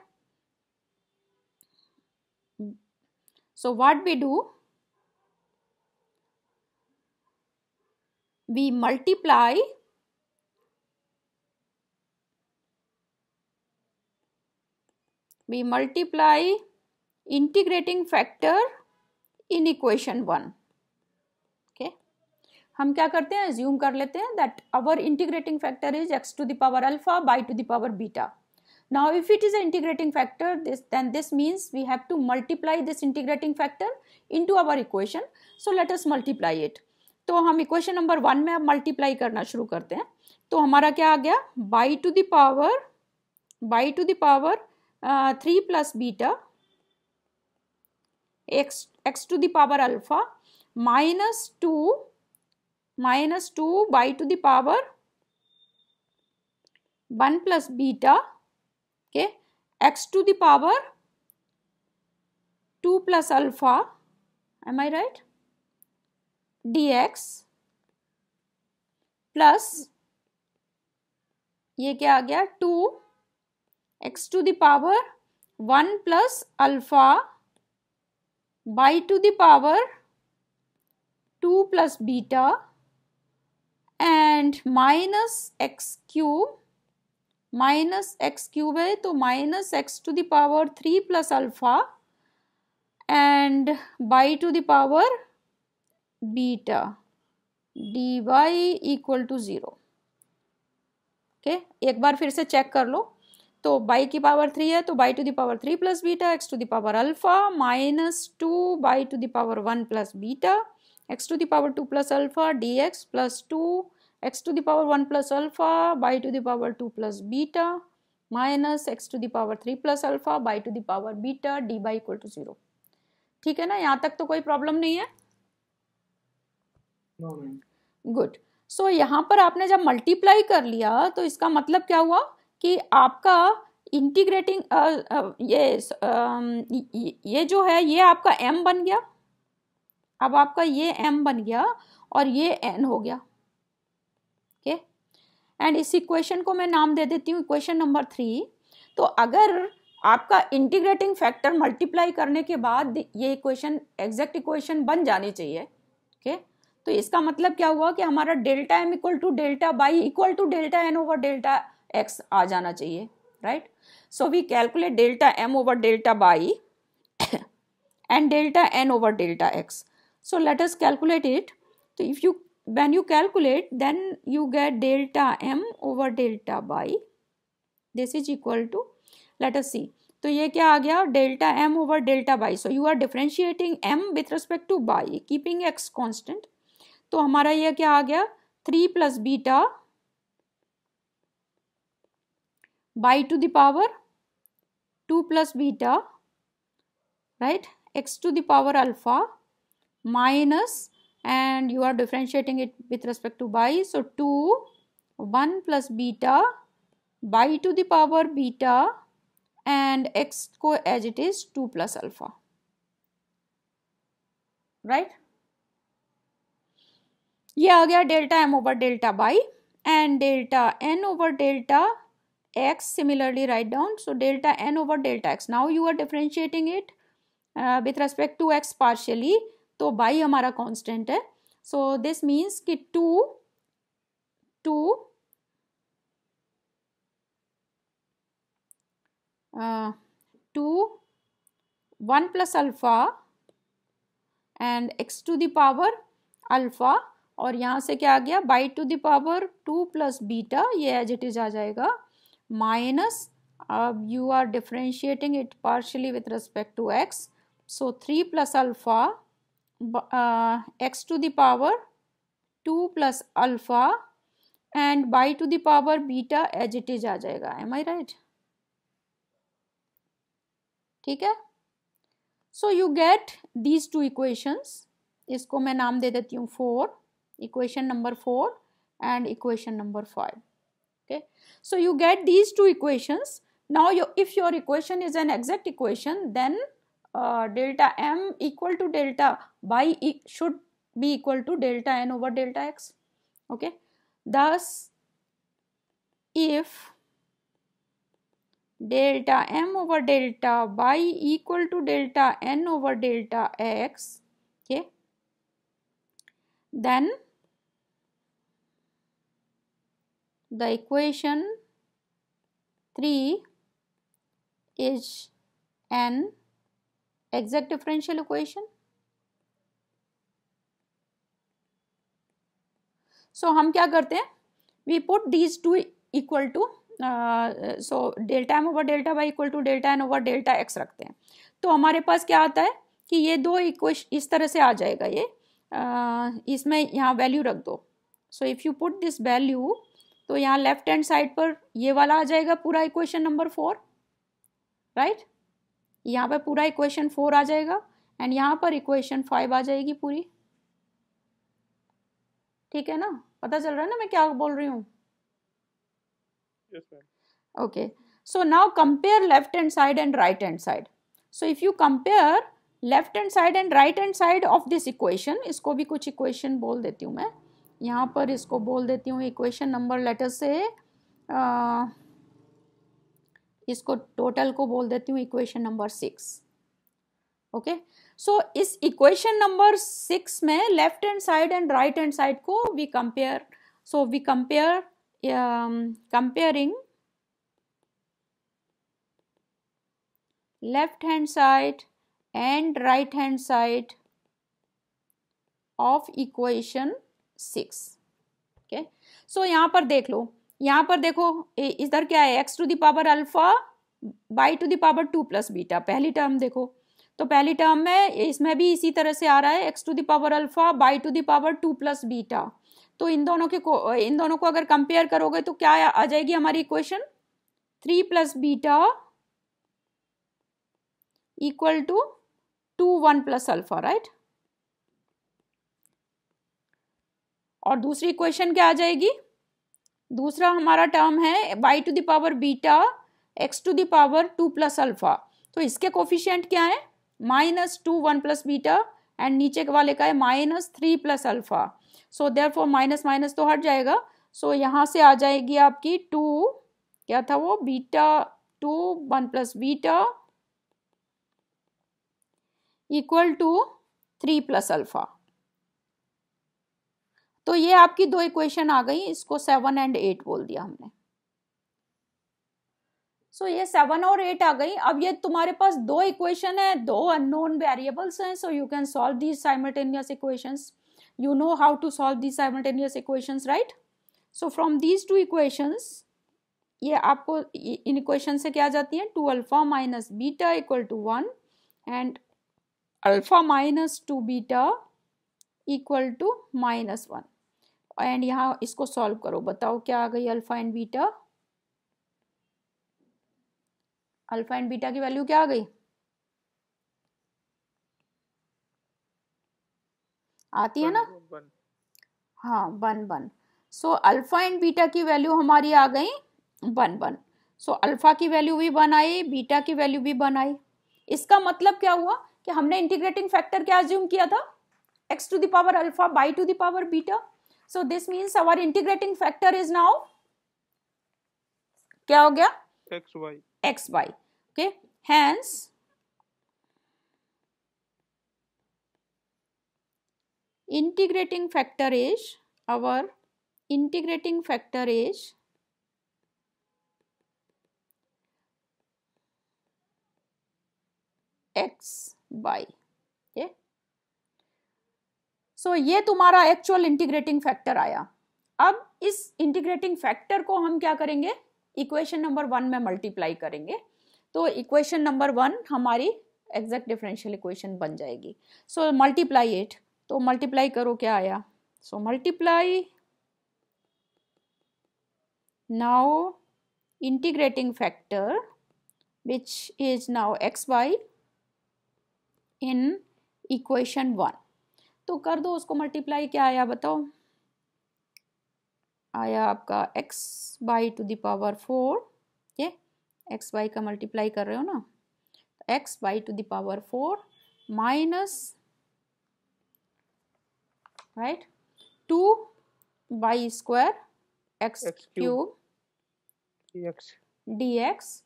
So what we do, we multiply integrating factor in equation 1. okay, हम क्या करते हैं, assume कर लेते हैं that our integrating factor is x to the power alpha by to the power beta. Now if it is an integrating factor, then this means we have to multiply this integrating factor into our equation. So let us multiply it. तो हम इक्वेशन नंबर 1 में अब मल्टीप्लाई करना शुरू करते हैं। तो हमारा क्या आ गया, by to the power 3 plus beta x to the power alpha minus two by to the power 1 plus beta, okay, x to the power 2 plus alpha, am I right, dx plus ये क्या आ गया 2 x to the power 1 plus alpha by to the power 2 plus beta and minus x cube है तो minus x to the power 3 plus alpha and by to the power beta dy equal to 0. Okay, एक बार फिर से चेक कर लो। तो बाई की पावर 3 है तो by to the power 3 plus beta x to the power alpha minus 2 by to the power 1 plus beta x to the power 2 plus alpha d x plus 2 x to the power 1 plus alpha by to the power 2 plus beta minus x to the power 3 plus alpha by to the power beta d by equal to 0। ठीक है ना, यहाँ तक तो कोई प्रॉब्लम नहीं है? गुड। सो यहाँ पर आपने जब मल्टीप्लाई कर लिया तो इसका मतलब क्या हुआ कि आपका इंटीग्रेटिंग ये जो है ये आपका m बन गया। अब आपका ये m बन गया और ये n हो गया। ओके, एंड इस इक्वेशन को मैं नाम दे देती हूँ इक्वेशन नंबर 3। तो अगर आपका इंटीग्रेटिंग फैक्टर मल्टीप्लाई करने के बाद ये इक्वेशन एग्जैक्ट इक्वेशन बन जानी चाहिए। ओके, तो इसका मतलब क्या हुआ कि हमारा delta m equal to delta by equal to delta n over delta x आ जाना चाहिए, right? So we calculate delta m over delta by and delta n over delta x. So let us calculate it. So if you when you calculate, then you get delta m over delta by, this is equal to, let us see, तो ये क्या आ गया, delta m over delta by. So you are differentiating m with respect to by, keeping x constant. तो हमारा ये क्या आ गया, 3 plus beta by to the power 2 plus beta, right, x to the power alpha minus, and you are differentiating it with respect to by, so 2 1 plus beta by to the power beta and x को as it is 2 plus alpha, right? ये आ गया delta m over delta by and delta n over delta x, similarly write down, so delta n over delta x. Now you are differentiating it with respect to x partially, तो by हमारा constant है, so this means कि 2 1 plus alpha and x to the power alpha, और यहाँ से क्या आ गया, by to the power 2 plus beta, ये as it is आ जाएगा, minus, you are differentiating it partially with respect to x, so 3 plus alpha x to the power 2 plus alpha and by to the power beta as it is आ जाएगा, am I right? ठीक है, so you get these two equations, इसको मैं नाम दे देती हूँ 4, equation number 4 and equation number 5. Okay, so you get these two equations. Now if your equation is an exact equation, then delta m equal to delta by should be equal to delta n over delta x. Okay, thus if delta m over delta by equal to delta n over delta x, okay, then the equation 3 is an exact differential equation. So हम क्या करते हैं, we put these two equal to, so delta m over delta y equal to delta n over delta x रखते हैं, तो हमारे पास क्या आता है कि ये दो इक्वेशन इस तरह से आ जाएगा, ये इसमें यहाँ वैल्यू रख दो, so if you put this value, तो यहाँ लेफ्ट हैंड साइड पर ये वाला आ जाएगा पूरा इक्वेशन नंबर 4, राइट, यहाँ पे पूरा इक्वेशन 4 आ जाएगा एंड यहाँ पर इक्वेशन 5 आ जाएगी पूरी। ठीक है ना, पता चल रहा है ना मैं क्या बोल रही हूँ? Okay, so now compare left hand side and right hand side. So if you compare left hand side and right hand side of this equation, इसको भी कुछ इक्वेशन बोल देती हूँ मैं यहाँ पर, इसको बोल देती हूँ इक्वेशन नंबर, लेटर से इसको टोटल को बोल देती हूँ इक्वेशन नंबर 6। ओके, सो इस इक्वेशन नंबर 6 में left hand side and right hand side को we compare, so we compare comparing left hand side and right hand side of equation 6। Okay, so यहाँ पर देख लो, यहाँ पर देखो इधर क्या है, x to the power alpha by to the power 2 plus beta, पहली टर्म देखो। तो पहली टर्म में इसमें भी इसी तरह से आ रहा है, x to the power alpha by to the power 2 plus beta. तो इन दोनों को अगर कंपेयर करोगे तो क्या आ जाएगी हमारी equation, 3 plus beta equal to 2 1 plus alpha, right. और दूसरी इक्वेशन क्या आ जाएगी, दूसरा हमारा टर्म है by to the power beta x to the power 2 plus alpha. तो इसके कोफिशिएंट क्या है, -2 1 प्लस बीटा, एंड नीचे वाले का है -3 plus alpha. So therefore minus minus तो हट जाएगा। सो यहाँ से आ जाएगी आपकी 2, क्या था वो, beta 2 1 plus beta equal to 3 plus alpha. तो ये आपकी दो इक्वेशन आ गई, इसको 7 एंड 8 बोल दिया हमने। सो ये 7 और 8 आ गई। अब ये तुम्हारे पास दो इक्वेशन है, दो अननोन वेरिएबल्स हैं, सो you can solve these simultaneous equations. You know how to solve these simultaneous equations, right? So from these two equations, ये आपको इन इक्वेशन से क्या आ जाती है, 2 alpha minus beta equal to 1 and alpha minus 2 beta equal to -1। And यहाँ इसको सॉल्व करो, बताओ क्या आ गई alpha and beta, alpha and beta की वैल्यू क्या आ गई, आती है ना, हाँ 1 1। सो अल्फा एंड बीटा की वैल्यू हमारी आ गई 1 1। सो अल्फा की वैल्यू भी 1 आई, बीटा की वैल्यू भी 1 आई। इसका मतलब क्या हुआ कि हमने इंटीग्रेटिंग फैक्टर क्या अज्यूम किया था, x to the power alpha by to the power beta. So this means our integrating factor is now क्या हो गया, x y. Okay, hence integrating factor is, our integrating factor is x by, okay? So ये तुम्हारा एक्चुअल इंटीग्रेटिंग फैक्टर आया। अब इस इंटीग्रेटिंग फैक्टर को हम क्या करेंगे, इक्वेशन नंबर 1 में मल्टीप्लाई करेंगे। तो इक्वेशन नंबर 1 हमारी एग्जैक्ट डिफरेंशियल इक्वेशन बन जाएगी। सो मल्टीप्लाई इट, तो मल्टीप्लाई करो क्या आया, so multiply now integrating factor which is now xy in equation 1। तो कर दो उसको मल्टीप्लाई, क्या आया बताओ, आया आपका x by to the power 4, ये x बाई का मल्टीप्लाई कर रहे हो ना, x by to the power 4 minus, right, 2 by square x cube dx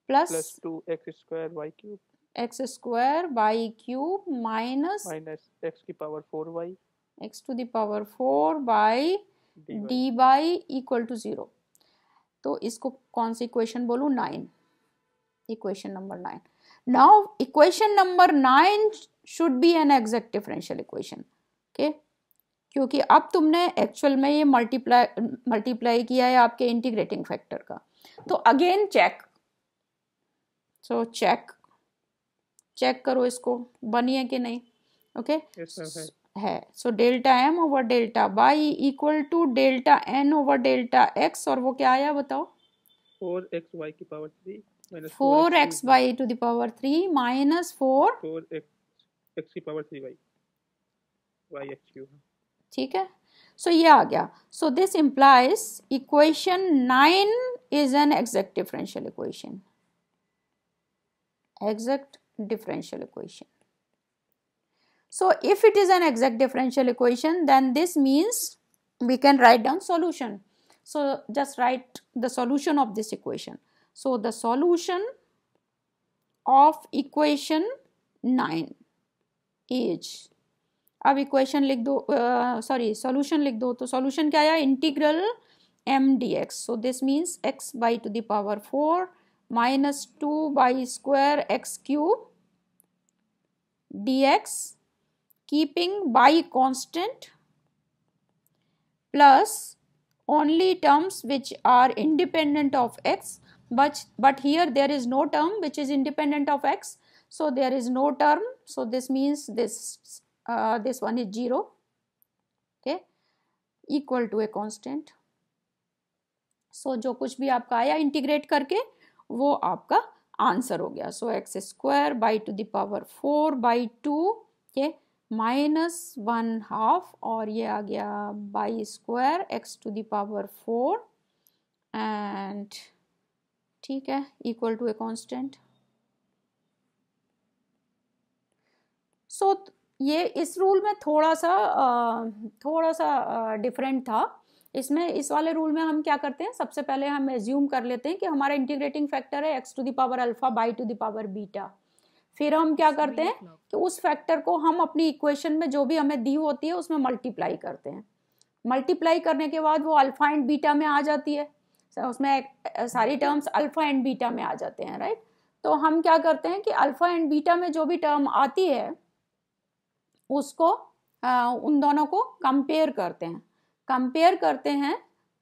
plus 2x square y cube, x square by cube minus x की power 4y, x to the power 4 by D by equal to 0। तो इसको कौन सी इक्वेशन बोलूं, 9, equation number 9। Now equation number 9 should be an exact differential equation, okay, क्योंकि अब तुमने एक्चुअल में ये मल्टीप्लाई किया है आपके इंटीग्रेटिंग फैक्टर का। तो अगेन चेक, सो चेक करो इसको बनी है कि नहीं, ओके है। So delta m over delta by equal to delta n over delta x, और वो क्या आया बताओ, 4xy की power 3 4x by to the power 3 minus 4x की power 3y, y x cube, ठीक है। सो ये आ गया। So this implies equation 9 is an exact differential equation, exact differential equation. So if it is an exact differential equation, then this means we can write down solution. So just write the solution of this equation. So the solution of equation 9 is, अब इक्वेशन लिख दो, सॉरी सॉल्यूशन लिख दो। तो सॉल्यूशन क्या आया, integral m dx। So this means x by to the power 4 minus 2 by square x cube dx keeping y constant plus only terms which are independent of x, but here there is no term which is independent of x, so there is no term, so this means this one is 0, okay, equal to a constant. so जो कुछ भी आपका आया इंटीग्रेट करके वो आपका आंसर हो गया. So X square by to the power 4/2 ये -1/2 और ये आ गया Y square X to the power 4 and ठीक है equal to a constant. So ये इस रूल में थोड़ा सा डिफरेंट था. इसमें इस वाले रूल में हम क्या करते हैं, सबसे पहले हम एज्यूम कर लेते हैं कि हमारा इंटीग्रेटिंग फैक्टर है x to the power alpha by to the power beta. फिर हम क्या करते हैं कि उस फैक्टर को हम अपनी इक्वेशन में जो भी हमें दी होती है उसमें मल्टीप्लाई करते हैं. मल्टीप्लाई करने के बाद वो अल्फा एंड बीटा में आ जाती है, उसमें सारी टर्म्स अल्फा एंड बीटा में आ जाते हैं, राइट. तो हम क्या करते हैं कि अल्फा एंड बीटा में जो भी टर्म आती है उसको उन दोनों को कंपेयर करते हैं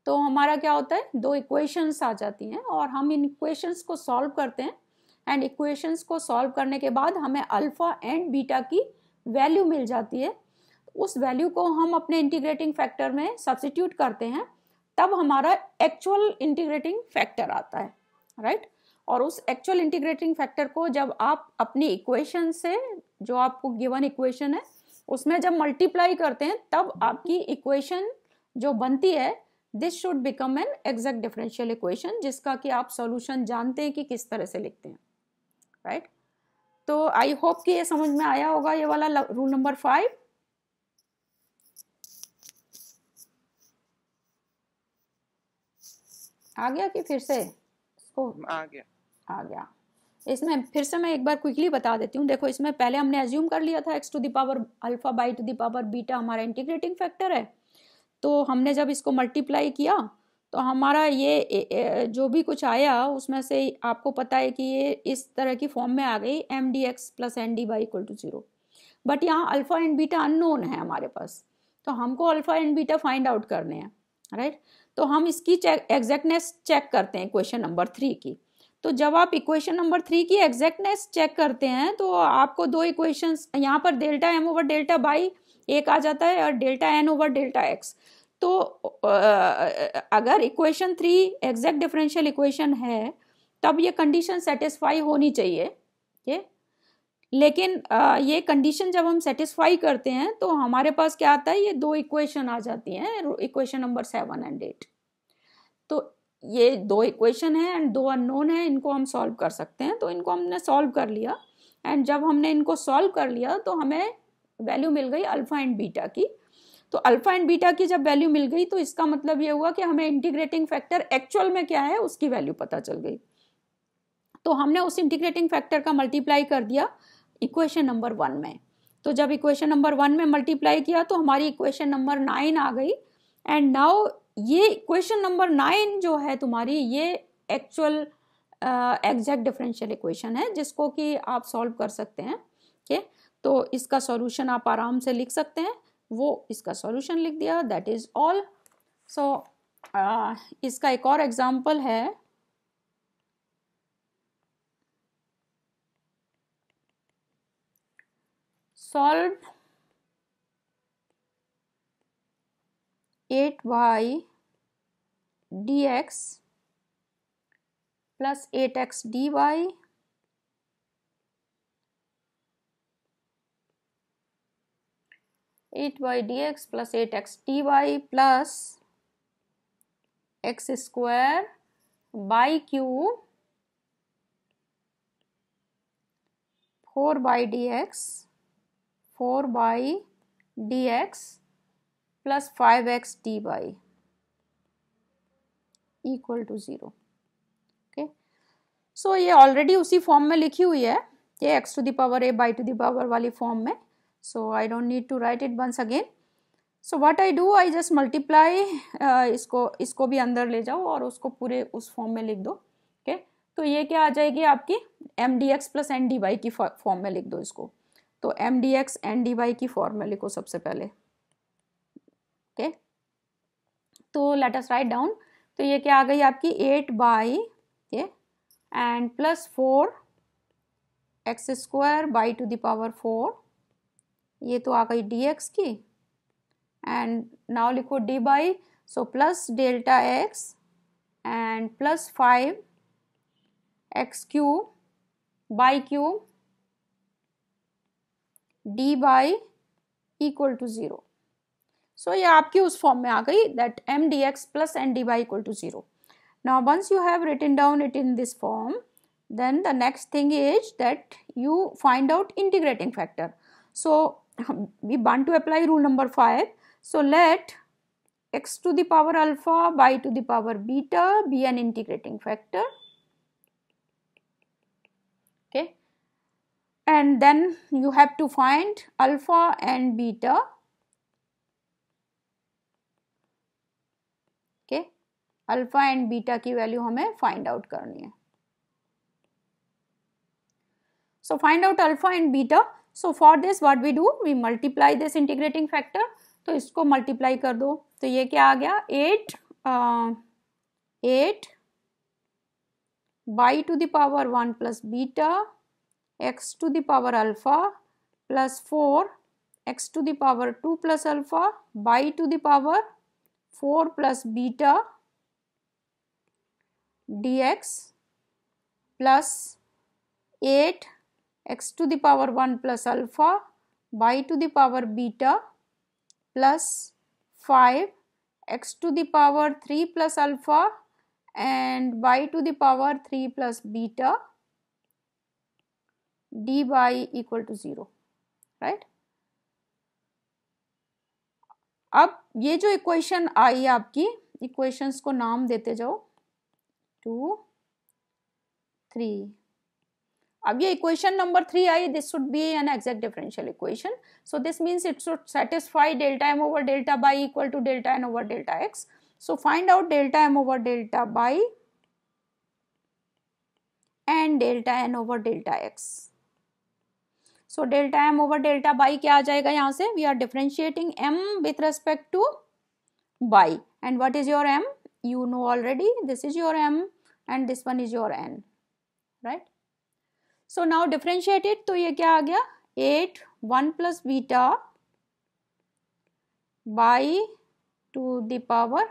तो हमारा क्या होता है, दो इक्वेशंस आ जाती हैं और हम इन इक्वेशंस को सॉल्व करते हैं. एंड इक्वेशंस को सॉल्व करने के बाद हमें अल्फा एंड बीटा की वैल्यू मिल जाती है. उस वैल्यू को हम अपने इंटीग्रेटिंग फैक्टर में सब्स्टिट्यूट करते हैं, तब हमारा एक्चुअल इंटीग्रेटिंग फैक्टर आता है, राइट. और उस एक्चुअल इंटीग्रेटिंग फैक्टर को जब आप अपनी इक्वेशन से, जो आपको गिवन इक्वेशन है उसमें जब मल्टीप्लाई करते हैं तब आपकी इक्वेशन जो बनती है this should become an exact differential equation, जिसका कि आप सॉल्यूशन जानते हैं कि किस तरह से लिखते हैं, राइट. तो आई होप कि ये समझ में आया होगा ये वाला रूल नंबर 5. आ गया कि फिर से इसको आ गया. इसमें फिर से मैं एक बार क्विकली बता देती हूँ. देखो इसमें पहले हमने एज्यूम कर लिया था x to the power alpha by to the power beta हमारा इंटीग्रेटिंग फैक्टर है. तो हमने जब इसको मल्टीप्लाई किया तो हमारा ये जो भी कुछ आया उसमें से आपको पता है कि ये इस तरह की फॉर्म में आ गई m d x plus n d by equal to 0. But यहाँ अल्फा एंड बीटा अननोन है हमारे पास, तो हमको alpha and beta find out करने हैं, राइट. तो हम इसकी एग्जैक्टनेस चेक करते हैं इक्वेशन नंबर 3 की. तो जब आप इक्वेशन नंबर 3 की एग्जैक्टनेस चेक करते हैं तो आपको दो इक्वेशंस यहाँ पर delta m over delta by एक आ जाता है और delta n over delta x. तो अगर इक्वेशन 3 एग्जैक्ट डिफरेंशियल इक्वेशन है तब ये कंडीशन सेटिस्फाई होनी चाहिए, ये. लेकिन ये कंडीशन जब हम सेटिस्फाई करते हैं तो हमारे पास क्या आता है, ये दो इक्वेशन आ जाती हैं, इक्वेशन नंबर 7 एंड 8. तो ये दो इक्वेशन है एंड दो अननोन है, इनको हम सॉल्व कर सकते हैं. तो इनको हमने सॉल्व कर लिया एंड जब हमने इनको सॉल्व कर लिया तो हमें वैल्यू मिल गई अल्फा एंड बीटा की. तो अल्फा एंड बीटा की जब वैल्यू मिल गई तो इसका मतलब ये हुआ कि हमें इंटीग्रेटिंग फैक्टर एक्चुअल में क्या है उसकी वैल्यू पता चल गई. तो हमने उस इंटीग्रेटिंग फैक्टर का मल्टीप्लाई कर दिया इक्वेशन नंबर 1 में. तो जब इक्वेशन नंबर 1 में मल्टीप्लाई किया तो हमारी इक्वेशन नंबर 9 आ गई. एंड नाउ ये इक्वेशन नंबर 9 जो है तुम्हारी, ये एक्चुअल एग्जैक्ट डिफरेंशियल इक्वेशन है जिसको कि आप सॉल्व कर सकते हैं, ठीक है. तो इसका सॉल्यूशन आप आराम से लिख सकते हैं, वो इसका सॉल्यूशन लिख दिया, दैट इज ऑल. सो इसका एक और एग्जांपल है. Solve 8y dx plus 8x dy plus 8x dy plus x square by cube 4 by dx plus 5x dy equal to 0. Okay. So ये ऑलरेडी उसी फॉर्म में लिखी हुई है, ये x to the power a by to the power वाली फॉर्म में. So I don't need to write it once again. So what I do, I just multiply, इसको भी अंदर ले जाओ और उसको पूरे उस फॉर्म में लिख दो. ओके. तो ये क्या आ जाएगी आपकी m d x plus n d y की फॉर्म में लिख दो इसको. तो m d x n d y की फॉर्म में लिखो सबसे पहले, ओके. तो लेट अस राइट डाउन। तो ये क्या आ गई आपकी 8 बाई ये and plus 4 x square by to the power 4, ये तो आ गई dx की, एंड नाउ लिखो dy, so plus delta x and plus 5 x cube by cube d by equal to 0। सो ये आपकी उस फॉर्म में आ गई that m dx plus n dy equal to 0। Now once you have written down it in this form, then the next thing is that you find out integrating factor. So we want to apply rule number 5. So let x to the power alpha by to the power beta be an integrating factor. Okay, and then you have to find alpha and beta. Okay, alpha and beta की वैल्यू हमें फाइंड आउट करनी है। So find out alpha and beta. So for this what we do, we multiply this integrating factor. तो इसको मल्टीप्लाई कर दो, तो ये क्या आ गया 8 by to the power 1 plus beta x to the power alpha plus 4 x to the power 2 plus alpha by to the power 4 plus beta dx plus 8 x to the power 1 plus alpha by to the power beta plus 5 x to the power 3 plus alpha and by to the power 3 plus beta d by equal to 0, right? अब ये जो इक्वेशन आई आपकी, इक्वेशंस को नाम देते जाओ 2 3। अब ये इक्वेशन नंबर 3 आई, this should be an exact differential equation. So this means it should satisfy delta m over delta by equal to delta n over delta x. So find out delta m over delta by and delta n over delta x. So delta m over delta by क्या आ जाएगा यहाँ से, we are differentiating m with respect to by, and what is your m, you know already, this is your m and this one is your n, right? So now differentiate it, तो ये क्या आ गया 8 1 plus beta by to the power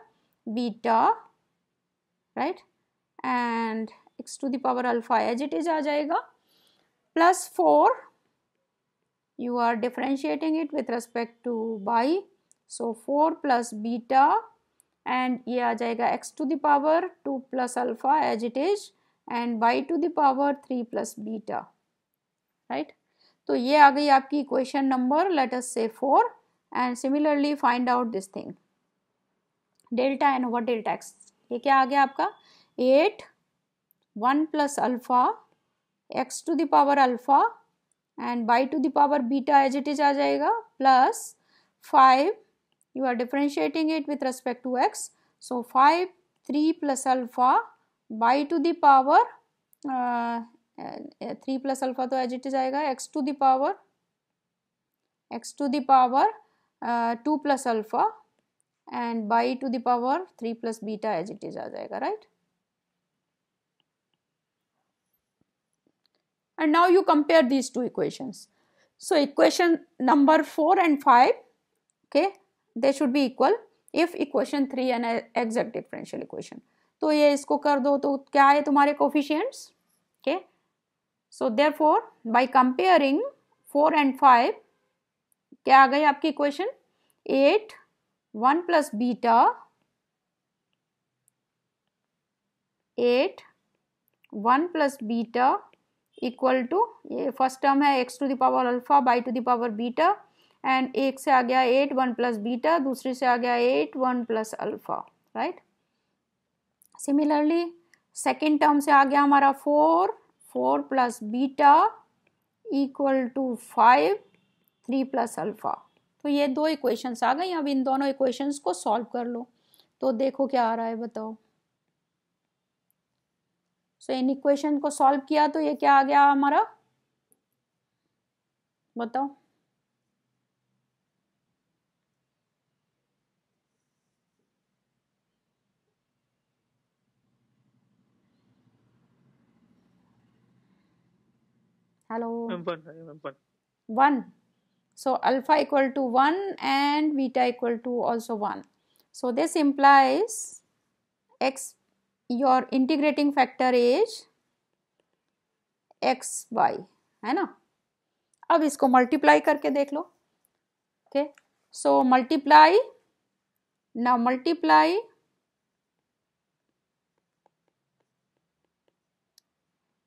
beta, right, and x to the power alpha as it is आ जाएगा plus 4, you are differentiating it with respect to by, so 4 plus beta and ये आ जाएगा x to the power 2 plus alpha as it is and y to the power 3 plus beta, right. तो ये आ गई आपकी इक्वेशन नंबर लेट अस से 4, and similarly find out this thing delta n over delta x. ये क्या आ गया आपका 8 1 plus alpha x to the power alpha and y to the power beta as it is आ जाएगा plus 5, you are differentiating it with respect to x, so 5 3 plus alpha by to the power 3 plus alpha तो as it is आएगा x to the power 2 plus alpha and by to the power 3 plus beta as it is आ जाएगा, right? And now you compare these two equations. So equation number 4 and 5, okay, they should be equal if equation 3 an exact differential equation. तो ये इसको कर दो तो क्या है तुम्हारे coefficients, okay? So therefore by comparing 4 and 5 क्या आ गई आपकी equation 8 1 plus beta 8 1 plus beta equal to, ये फर्स्ट टर्म है x to the power alpha by to the power beta, and एक से आ गया 8 1 प्लस बीटा, दूसरी से आ गया 8 1 plus alpha, right. Similarly second term से आ गया हमारा 4 plus beta equal to 5 3 plus alpha. तो ये दो इक्वेशंस आ गई। अब इन दोनों इक्वेशंस को सॉल्व कर लो, तो देखो क्या आ रहा है, बताओ। सो इन इक्वेशन को सॉल्व किया तो ये क्या आ गया हमारा, बताओ। हेलो, 1 है 1। 1. So alpha equal to 1 and beta equal to also 1. So this implies x, your integrating factor is x y, है ना. अब इसको मल्टीप्लाई करके देख लो. Okay, so multiply, now multiply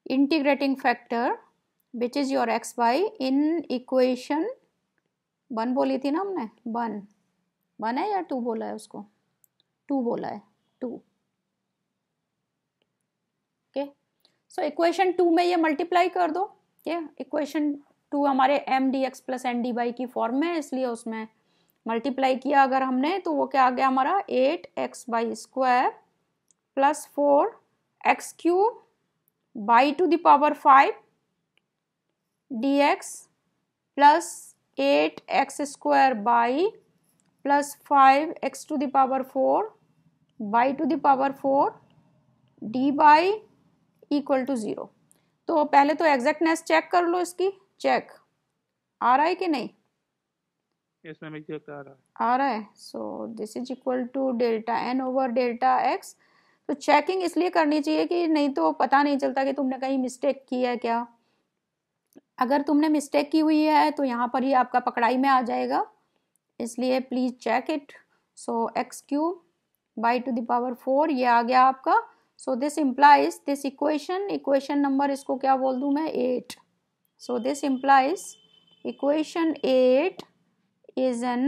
integrating factor which is your xy in equation 1 बोली थी ना हमने. 1 है या 2 बोला है उसको? 2 बोला है, 2. ओके, सो इक्वेशन 2 में ये मल्टीप्लाई कर दो. इक्वेशन 2 हमारे m d x plus n d y की फॉर्म में है, इसलिए उसमें मल्टीप्लाई किया अगर हमने तो वो क्या आ गया हमारा 8x² plus 4x³ by to the power 5 dx plus 8x² by plus 5x to the power 4 by to the power 4 d by equal to 0. तो पहले तो एग्जैक्टनेस चेक कर लो इसकी. चेक आ रहा है कि नहीं? यस मैम, एग्जैक्ट आ रहा है. आ रहा है. So this is equal to delta n over delta x. तो चेकिंग इसलिए करनी चाहिए कि नहीं तो पता नहीं चलता कि तुमने कहीं मिस्टेक की है क्या. अगर तुमने मिस्टेक की हुई है तो यहाँ पर ही आपका पकड़ाई में आ जाएगा, इसलिए please check it. So x³ by to the power 4 ये आ गया आपका. So this implies this equation number इसको क्या बोल दूं मैं 8. So this implies equation 8 is an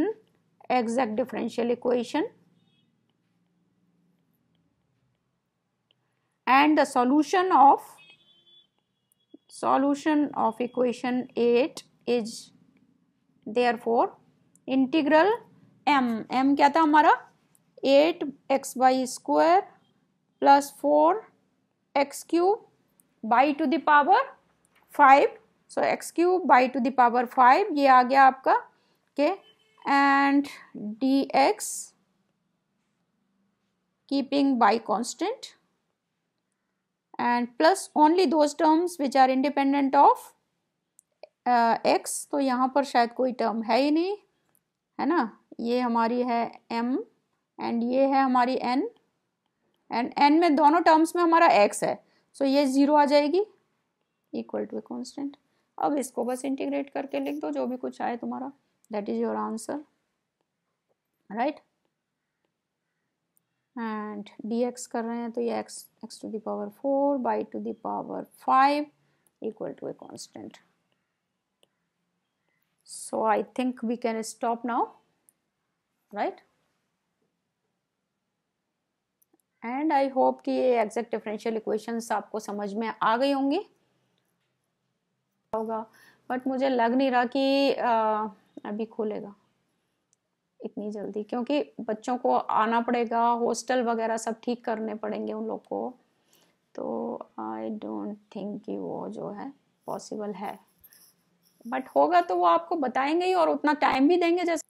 exact differential equation and the solution of equation 8 is therefore integral m क्या था हमारा 8xy² plus 4x³ by to the power 5. So x³ by to the power 5 ये आ गया आपका. Okay, and dx keeping by constant and plus only those terms which are independent of x. तो यहाँ पर शायद कोई टर्म है ही नहीं, है ना. ये हमारी है m and ये है हमारी n and n में दोनों टर्म्स में हमारा x है. सो ये 0 आ जाएगी इक्वल टू ए कॉन्स्टेंट. अब इसको बस इंटीग्रेट करके लिख दो जो भी कुछ आए तुम्हारा. That is your answer, right? And dx कर रहे हैं तो ये x to the power 4 by to the power 5 equal to a constant. So I think we can stop now, right? And I hope कि ये exact differential equations आपको समझ में आ गई होंगी होगा, बट मुझे लग नहीं रहा कि अभी खोलेगा इतनी जल्दी, क्योंकि बच्चों को आना पड़ेगा, हॉस्टल वगैरह सब ठीक करने पड़ेंगे उन लोग को. तो आई डोंट थिंक कि वो जो है पॉसिबल है, बट होगा तो वो आपको बताएंगे ही और उतना टाइम भी देंगे जैसे